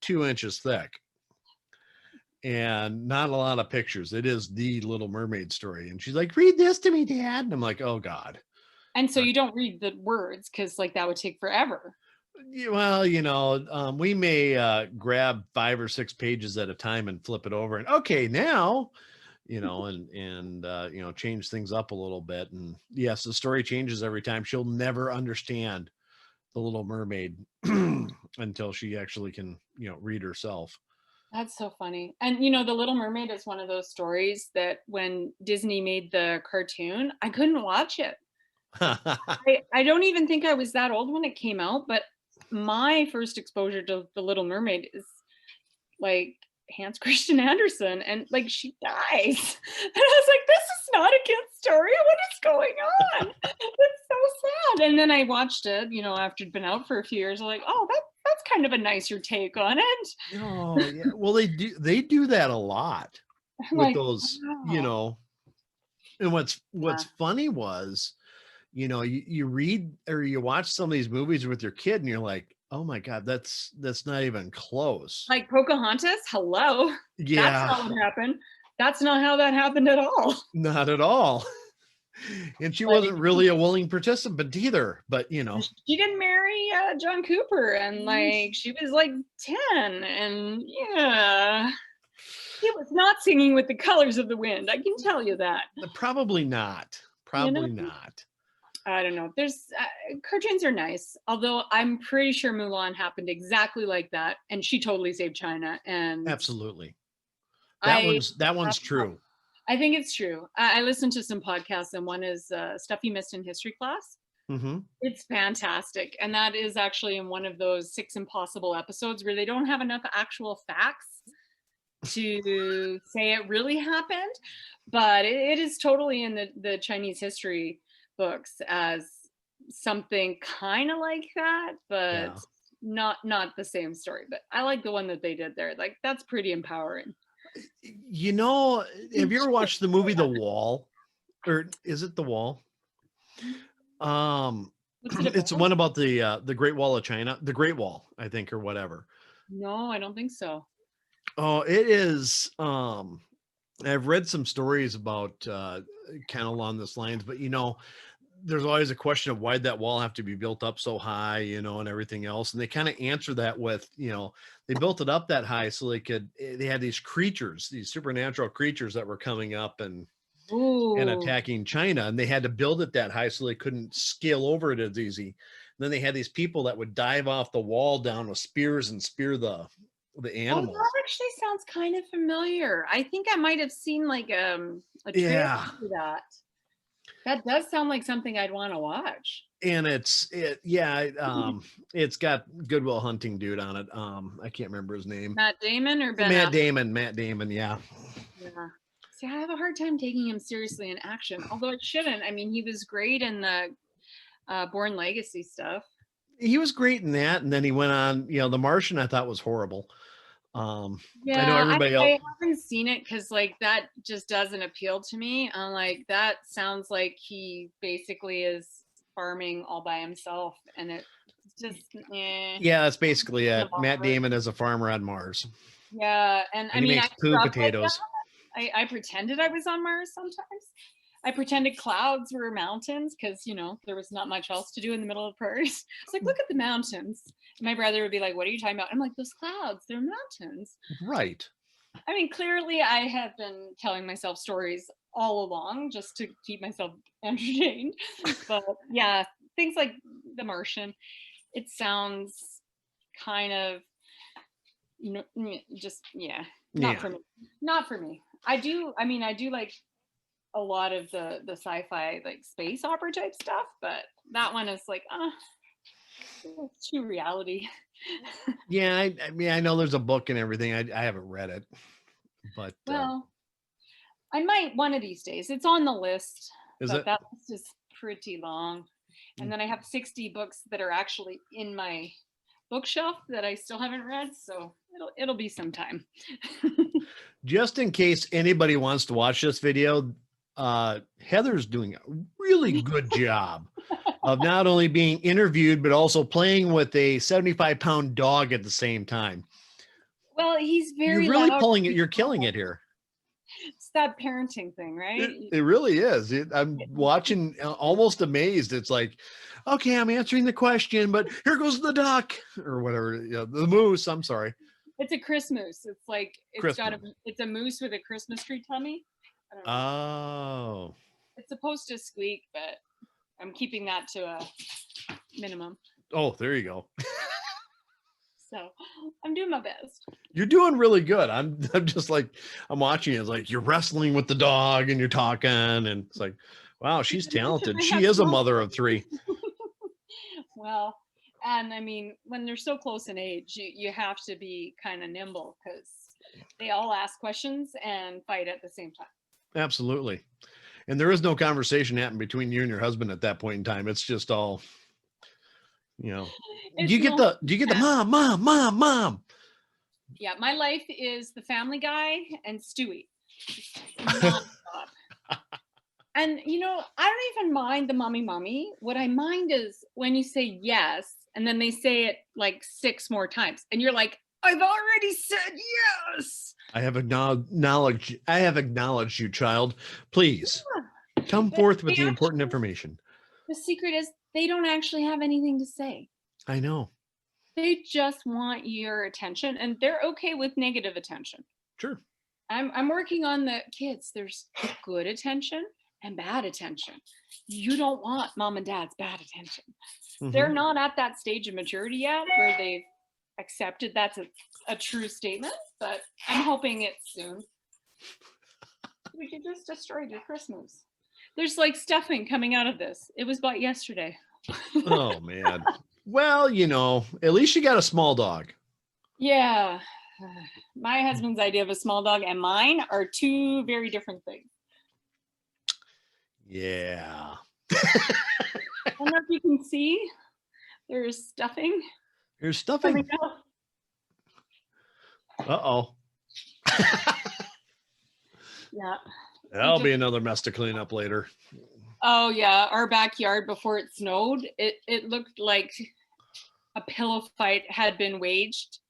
2 inches thick and not a lot of pictures. It is the Little Mermaid story. And she's like, read this to me, Dad. And I'm like, oh God. And so you don't read the words because like that would take forever. Well, we may grab 5 or 6 pages at a time and flip it over, and okay, now, and change things up a little bit. And yes, the story changes every time. She'll never understand the Little Mermaid until she actually can, read herself. That's so funny. And The Little Mermaid is one of those stories that when Disney made the cartoon, I couldn't watch it. I don't even think I was that old when it came out, but my first exposure to The Little Mermaid is like Hans Christian Andersen, and like she dies. And I was like, this is not a kid's story. What is going on? It's so sad. And then I watched it, after it'd been out for a few years. I'm like, oh, that's kind of a nicer take on it. Oh, yeah. Well, they do that a lot I'm with like, those, wow. and what's funny was, you read or you watch some of these movies with your kid and you're like, oh my God, that's not even close. Like Pocahontas, hello. That's Yeah, not what happened. That's not how that happened at all. not at all. And she wasn't really a willing participant either, but She didn't marry John Cooper, and like she was like 10, and yeah, he was not singing with the colors of the wind. I can tell you that. probably not. Probably not. I don't know. There's cartoons are nice, although I'm pretty sure Mulan happened exactly like that, and she totally saved China. And Absolutely. I That one's true. I think it's true. I listened to some podcasts, and one is Stuff You Missed in History Class. Mm-hmm. It's fantastic. And that is actually in one of those 6 Impossible episodes where they don't have enough actual facts to say it really happened. But it is totally in the Chinese history books as something kind of like that, but Yeah. not the same story. But I like the one that they did there. Like that's pretty empowering. Have you ever watched the movie The Wall? Or is it The Wall? What's it It's about? one about the Great Wall of China, the Great Wall, I think, or whatever. No, I don't think so. Oh, it is. I've read some stories about kind of along this lines, but there's always a question of why'd that wall have to be built up so high, and everything else. And they kind of answer that with, they built it up that high so they had these creatures, these supernatural creatures that were coming up and attacking China, and they had to build it that high so they couldn't scale over it as easy. And then they had these people that would dive off the wall down with spears and spear the animals. Oh, that actually sounds kind of familiar. I think I might have seen like a trailer for that. That does sound like something I'd want to watch. And it's got Good Will Hunting dude on it. I can't remember his name. Matt Damon or Ben Matt Affleck? Matt Damon, yeah. Yeah. See, I have a hard time taking him seriously in action, although it shouldn't. I mean, he was great in the Born Legacy stuff. He was great in that, and then he went on, The Martian I thought was horrible. I know everybody else. I haven't seen it because like that just doesn't appeal to me. I'm like, that sounds like he basically is farming all by himself, and it just yeah, that's basically it. Matt Damon is a farmer on Mars. Yeah, and I he mean, makes poo potatoes. Like I pretended I was on Mars sometimes. I pretended clouds were mountains because there was not much else to do in the middle of the prairies. It's like, look at the mountains. And my brother would be like, what are you talking about? I'm like, those clouds, they're mountains. Right. I mean, clearly I have been telling myself stories all along just to keep myself entertained. But yeah, things like The Martian, it sounds kind of, just, not for me. Not for me. I do like a lot of the sci-fi like space opera type stuff, but that one is like, it's too reality. Yeah, I mean, I know there's a book and everything. I haven't read it, but well, I might one of these days. It's on the list, but that list is pretty long. And then I have 60 books that are actually in my bookshelf that I still haven't read, so it'll be some time. Just in case anybody wants to watch this video, Heather's doing a really good job of not only being interviewed, but also playing with a 75-pound dog at the same time. Well, he's You're very really loud. pulling it. You're killing it here. It's that parenting thing, right? It really is. I'm watching, almost amazed. It's like, okay, I'm answering the question, but here goes the duck or whatever. The moose. I'm sorry. It's a Christmas. It's like Christmas. it's a moose with a Christmas tree tummy. I don't know. Oh. It's supposed to squeak, but I'm keeping that to a minimum. Oh, there you go. So I'm doing my best. You're doing really good. I'm just like, I'm watching it. It's like you're wrestling with the dog and you're talking, and it's like, wow, she's talented. She is a mother of 3. Well, and I mean, when they're so close in age, you have to be kind of nimble because they all ask questions and fight at the same time. Absolutely. And there is no conversation happening between you and your husband at that point in time. It's just all, do you get the mom? Yeah, my life is the Family Guy and Stewie. Nonstop. And I don't even mind the mommy. What I mind is when you say yes, and then they say it like 6 more times, and you're like, I've already said yes. I have acknowledged you, child. Please come forth with the important information. The secret is they don't actually have anything to say. I know. They just want your attention, and they're okay with negative attention. Sure. I'm working on the kids. There's good attention and bad attention. You don't want mom and dad's bad attention. Mm-hmm. They're not at that stage of maturity yet where they've accepted that's a true statement, but I'm hoping it's soon. We could just destroy your Christmas. There's like stuffing coming out of this. It was bought yesterday. Oh man. Well, at least you got a small dog. Yeah. My husband's idea of a small dog and mine are 2 very different things. Yeah. I don't know if you can see. There's stuffing. Here's stuffing. Uh-oh. Yeah. That'll be another mess to clean up later. Oh yeah, our backyard before it snowed, it looked like a pillow fight had been waged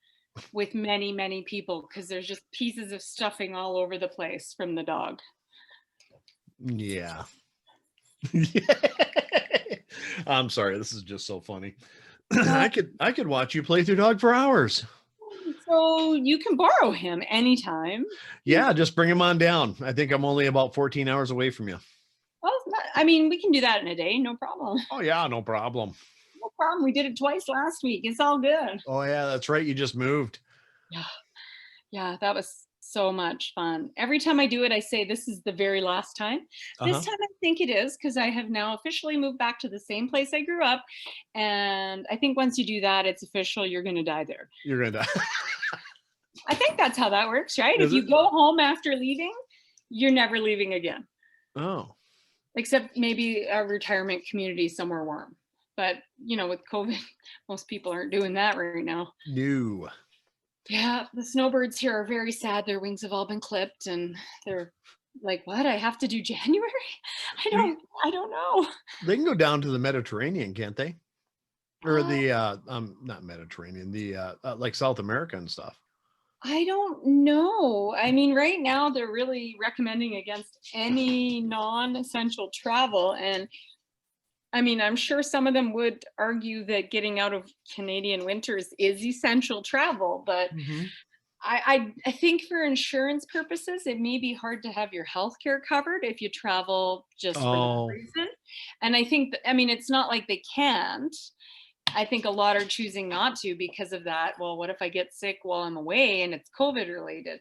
with many, many people because there's just pieces of stuffing all over the place from the dog. Yeah. I'm sorry, this is just so funny. I could watch you play with your dog for hours. So you can borrow him anytime. Yeah, just bring him on down. I think I'm only about 14 hours away from you. Well, we can do that in a day, no problem. Oh yeah, no problem. No problem. We did it twice last week. It's all good. Oh yeah, that's right. You just moved. Yeah, that was so much fun. Every time I do it, I say this is the very last time. This time I think it is because I have now officially moved back to the same place I grew up. And I think once you do that, it's official. You're going to die there. You're going to die. I think that's how that works, right? Is if you it? go home after leaving, you're never leaving again. Oh. Except maybe a retirement community somewhere warm. But, with COVID, most people aren't doing that right now. No. Yeah, the snowbirds here are very sad. Their wings have all been clipped and they're like, what? I have to do January? I don't know. They can go down to the Mediterranean, can't they? Or the not Mediterranean, the like South America and stuff. I don't know. Right now they're really recommending against any non-essential travel. And I'm sure some of them would argue that getting out of Canadian winters is essential travel, but I think for insurance purposes, it may be hard to have your health care covered if you travel just for that reason. And I think, it's not like they can't. I think a lot are choosing not to because of that. Well, what if I get sick while I'm away and it's COVID related?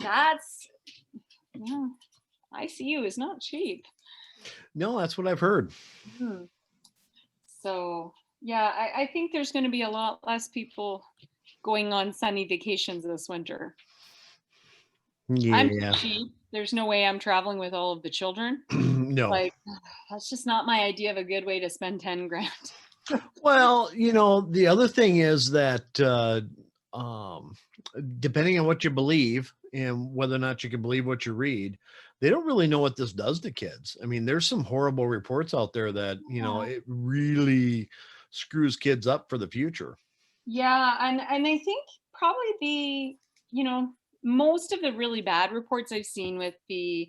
That's, ICU is not cheap. No, that's what I've heard. So, yeah, I think there's going to be a lot less people going on sunny vacations this winter. Yeah. I'm cheap. There's no way I'm traveling with all of the children. No. That's just not my idea of a good way to spend 10 grand. Well, the other thing is that depending on what you believe and whether or not you can believe what you read, they don't really know what this does to kids. I mean, there's some horrible reports out there that, you know, it really screws kids up for the future. Yeah, and I think probably you know, most of the really bad reports I've seen with the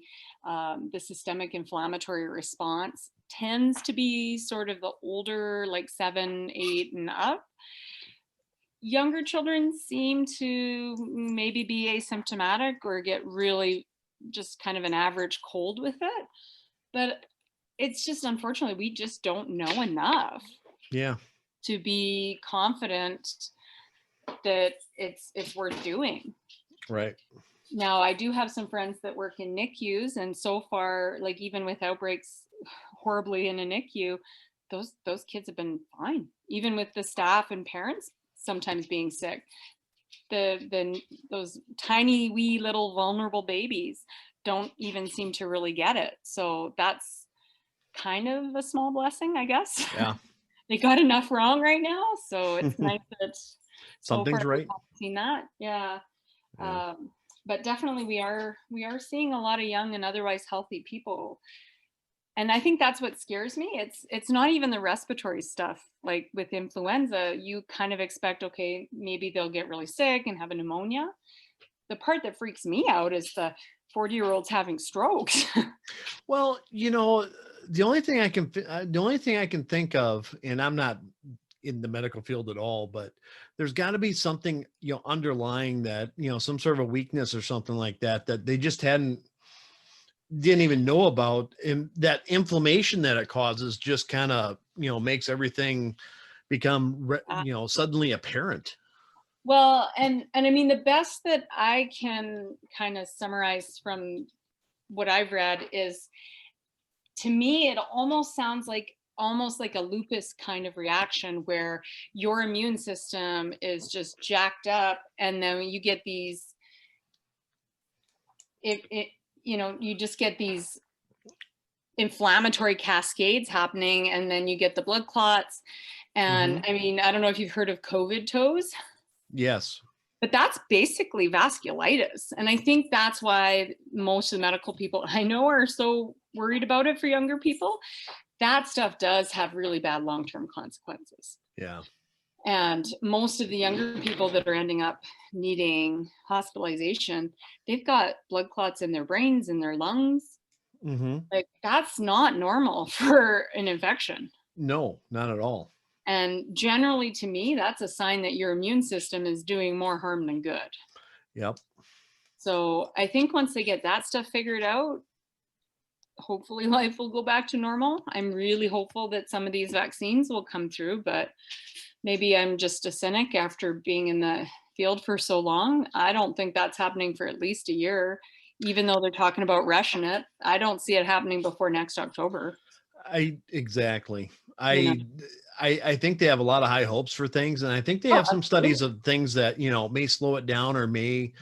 systemic inflammatory response tends to be sort of the older, like 7, 8 and up. Younger children seem to maybe be asymptomatic or get really just kind of an average cold with it. But it's just unfortunately we just don't know enough Yeah. to be confident that it's worth doing. Right. Now, I do have some friends that work in NICUs, and so far, like even with outbreaks horribly in a NICU, those kids have been fine, even with the staff and parents sometimes being sick. Those tiny wee little vulnerable babies don't even seem to really get it. So that's kind of a small blessing, I guess. Yeah. They got enough wrong right now, so it's nice that so Something's far we right. haven't seen that. Yeah. Yeah. But definitely we are seeing a lot of young and otherwise healthy people. And I think that's what scares me. It's not even the respiratory stuff. Like with influenza, you kind of expect, okay, maybe they'll get really sick and have a pneumonia. The part that freaks me out is the 40-year-olds having strokes. Well, you know, the only thing I can think of, and I'm not in the medical field at all, but there's got to be something, you know, underlying that, you know, some sort of a weakness or something like that, that they just didn't even know about. And that inflammation that it causes just kind of, you know, makes everything become, you know, suddenly apparent. Well, and I mean, the best that I can kind of summarize from what I've read is, to me, it almost like a lupus kind of reaction where your immune system is just jacked up, and then you get these, you know, you just get these inflammatory cascades happening, and then you get the blood clots. And I mean, I don't know if you've heard of COVID toes. Yes. But that's basically vasculitis. And I think that's why most of the medical people I know are so worried about it for younger people. That stuff does have really bad long-term consequences. Yeah. And most of the younger people that are ending up needing hospitalization, they've got blood clots in their brains and their lungs. Like that's not normal for an infection. No, not at all. And generally, to me, that's a sign that your immune system is doing more harm than good. Yep. So I think once they get that stuff figured out, hopefully life will go back to normal. I'm really hopeful that some of these vaccines will come through, but maybe I'm just a cynic after being in the field for so long. I don't think that's happening for at least a year, even though they're talking about rushing it. I don't see it happening before next October. Exactly. You know? I think they have a lot of high hopes for things, and I think they Oh, have some absolutely. studies of things that, you know, may slow it down or may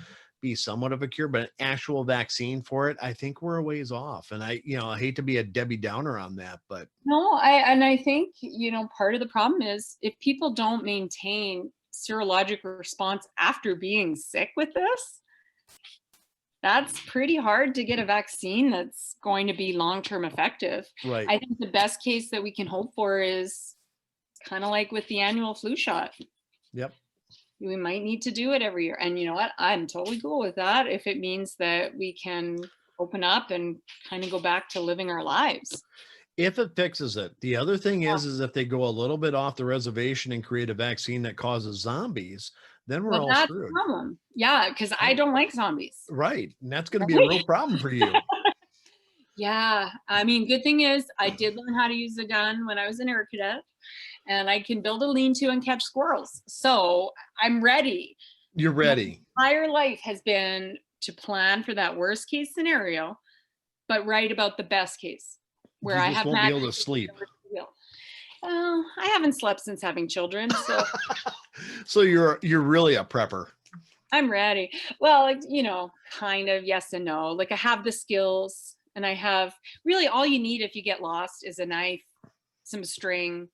be somewhat of a cure, but an actual vaccine for it, I think we're a ways off. And you know, I hate to be a Debbie Downer on that, but No, I think, you know, part of the problem is if people don't maintain serologic response after being sick with this, that's pretty hard to get a vaccine that's going to be long-term effective. right. I think the best case that we can hope for is kind of like with the annual flu shot. Yep. We might need to do it every year. And you know what? I'm totally cool with that if it means that we can open up and kind of go back to living our lives. If it fixes it. The other thing is if they go a little bit off the reservation and create a vaccine that causes zombies, then we're Well, all that's the screwed. problem. Yeah, because I don't like zombies. Right. And that's going to be a real problem for you. Yeah, I mean, good thing is I did learn how to use a gun when I was an air cadet, and I can build a lean-to and catch squirrels. So I'm ready. You're ready. My entire life has been to plan for that worst case scenario, but write about the best case where You I just have won't be able to magic. sleep. Oh, I haven't slept since having children, so So you're really a prepper. I'm ready. Well, like, you know, kind of yes and no. Like I have the skills, and I have really all you need if you get lost is a knife, some string,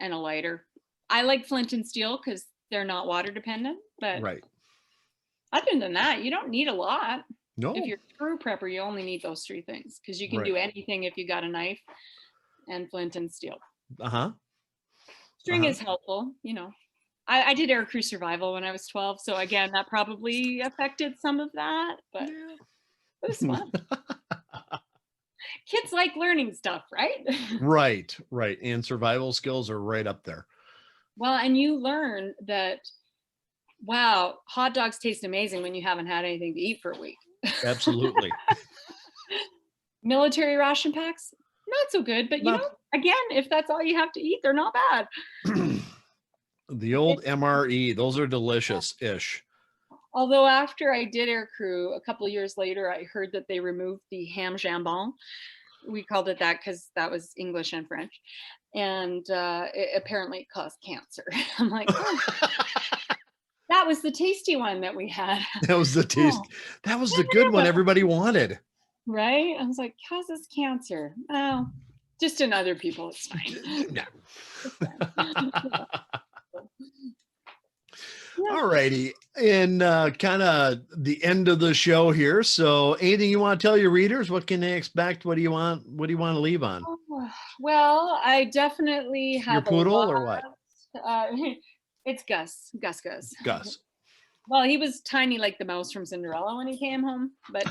and a lighter. I like flint and steel because they're not water dependent, but Right. other than that, you don't need a lot. No. If you're a true prepper, you only need those 3 things because you can Right. do anything if you got a knife and flint and steel. Uh-huh. String is helpful, you know. I did air crew survival when I was 12, so again, that probably affected some of that, but Yeah. it was fun. Kids like learning stuff, right? Right, right. And survival skills are right up there. Well, and you learn that, wow, hot dogs taste amazing when you haven't had anything to eat for a week. Absolutely. Military ration packs, not so good, but you Not know, again, if that's all you have to eat, they're not bad. the old MRE, those are delicious-ish. Although after I did air crew, a couple of years later, I heard that they removed the ham jambon. We called it that because that was English and French. And apparently caused cancer. I'm like, oh, that was the tasty one that we had. That was the taste. Oh, That was the good one everybody wanted. right? I was like, causes cancer. Oh, just in other people, it's fine. No. Yeah. All righty. And kind of the end of the show here. So anything you want to tell your readers? What can they expect? What do you want? What do you want to leave on? Oh, well, I definitely have Your poodle a lot. or what? It's Gus. Gus. Gus. Well, he was tiny like the mouse from Cinderella when he came home, but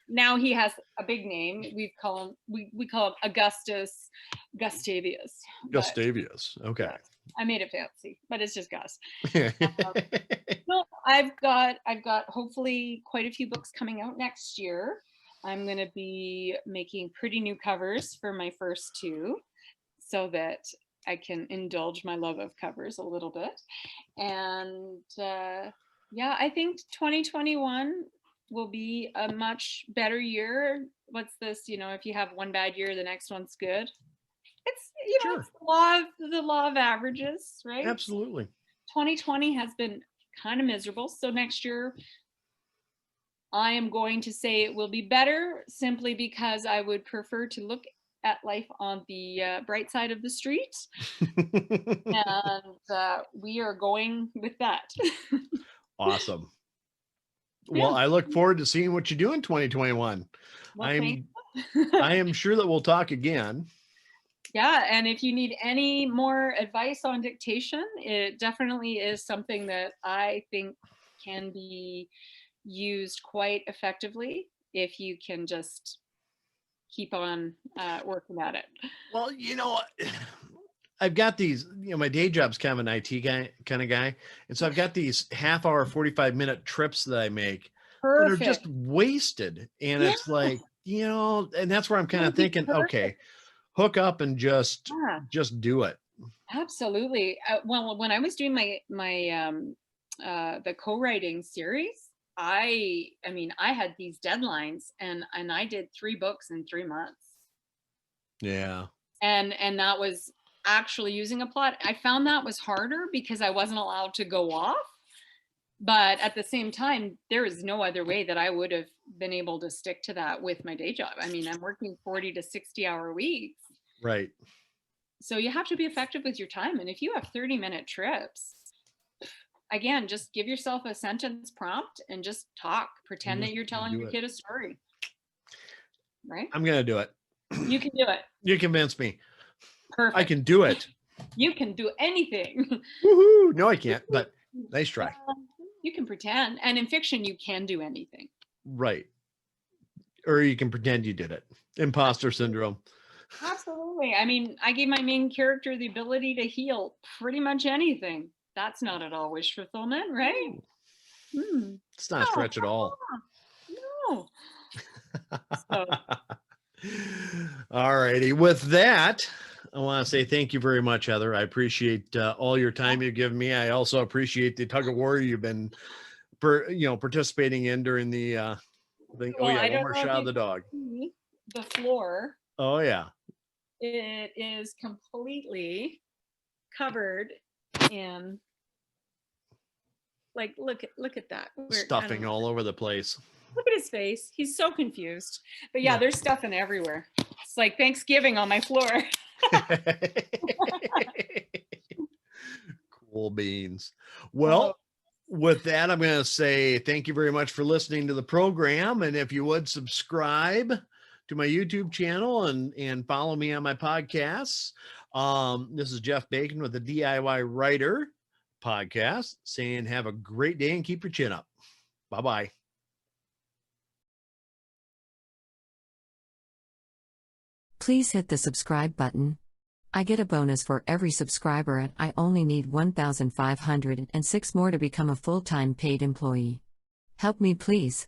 now he has a big name. We call him Augustus Gustavius. But, Gustavius. Okay. yeah, I made it fancy, but it's just Gus. So I've got hopefully quite a few books coming out next year. I'm going to be making pretty new covers for my first 2 so that I can indulge my love of covers a little bit. And yeah, I think 2021 will be a much better year. What's this? You know, if you have one bad year, the next one's good. It's, you know, Sure. it's the law of averages, right? Absolutely. 2020 has been kind of miserable. So next year, I am going to say it will be better simply because I would prefer to look at life on the bright side of the street. And we are going with that. Awesome. Yeah. Well, I look forward to seeing what you do in 2021. Well, I am sure that we'll talk again. Yeah, and if you need any more advice on dictation, it definitely is something that I think can be used quite effectively if you can just keep on working at it. Well, you know, I've got these, you know, my day job's kind of an IT guy kind of guy. And so I've got these half-hour, 45-minute trips that I make that are just wasted. And it's like, you know, and that's where I'm kind of thinking, okay, hook up and just do it. Absolutely. Well, when I was doing my the co-writing series, I mean, I had these deadlines and I did 3 books in 3 months. Yeah. And that was actually using a plot. I found that was harder because I wasn't allowed to go off. But at the same time, there is no other way that I would have been able to stick to that with my day job. I mean, I'm working 40 to 60-hour weeks. Right. So you have to be effective with your time. And if you have 30-minute trips, again, just give yourself a sentence prompt and just talk. Pretend that you're telling your kid a story. Right? I'm going to do it. You can do it. You convinced me. Perfect. I can do it. You can do anything. Woohoo! No, I can't, but nice try. You can pretend. And in fiction, you can do anything. Right. Or you can pretend you did it. Imposter syndrome. Absolutely. I mean, I gave my main character the ability to heal pretty much anything. That's not at all wish fulfillment, right? It's not a stretch at all. No. So. All righty. With that, I want to say thank you very much, Heather. I appreciate all your time you've given me. I also appreciate the tug of war you've been, participating in during the thing. Well, one more shot of the dog. The floor. Oh yeah. It is completely covered in, like, look at that. Stuffing all over the place. Look at his face. He's so confused. But yeah, there's stuffing everywhere. It's like Thanksgiving on my floor. Cool beans. Well, with that, I'm going to say thank you very much for listening to the program. And if you would subscribe to my YouTube channel and follow me on my podcasts. This is Jeff Bacon with the DIY Writer podcast saying have a great day and keep your chin up. Bye-bye. Please hit the subscribe button. I get a bonus for every subscriber and I only need 1,506 more to become a full-time paid employee. Help me please.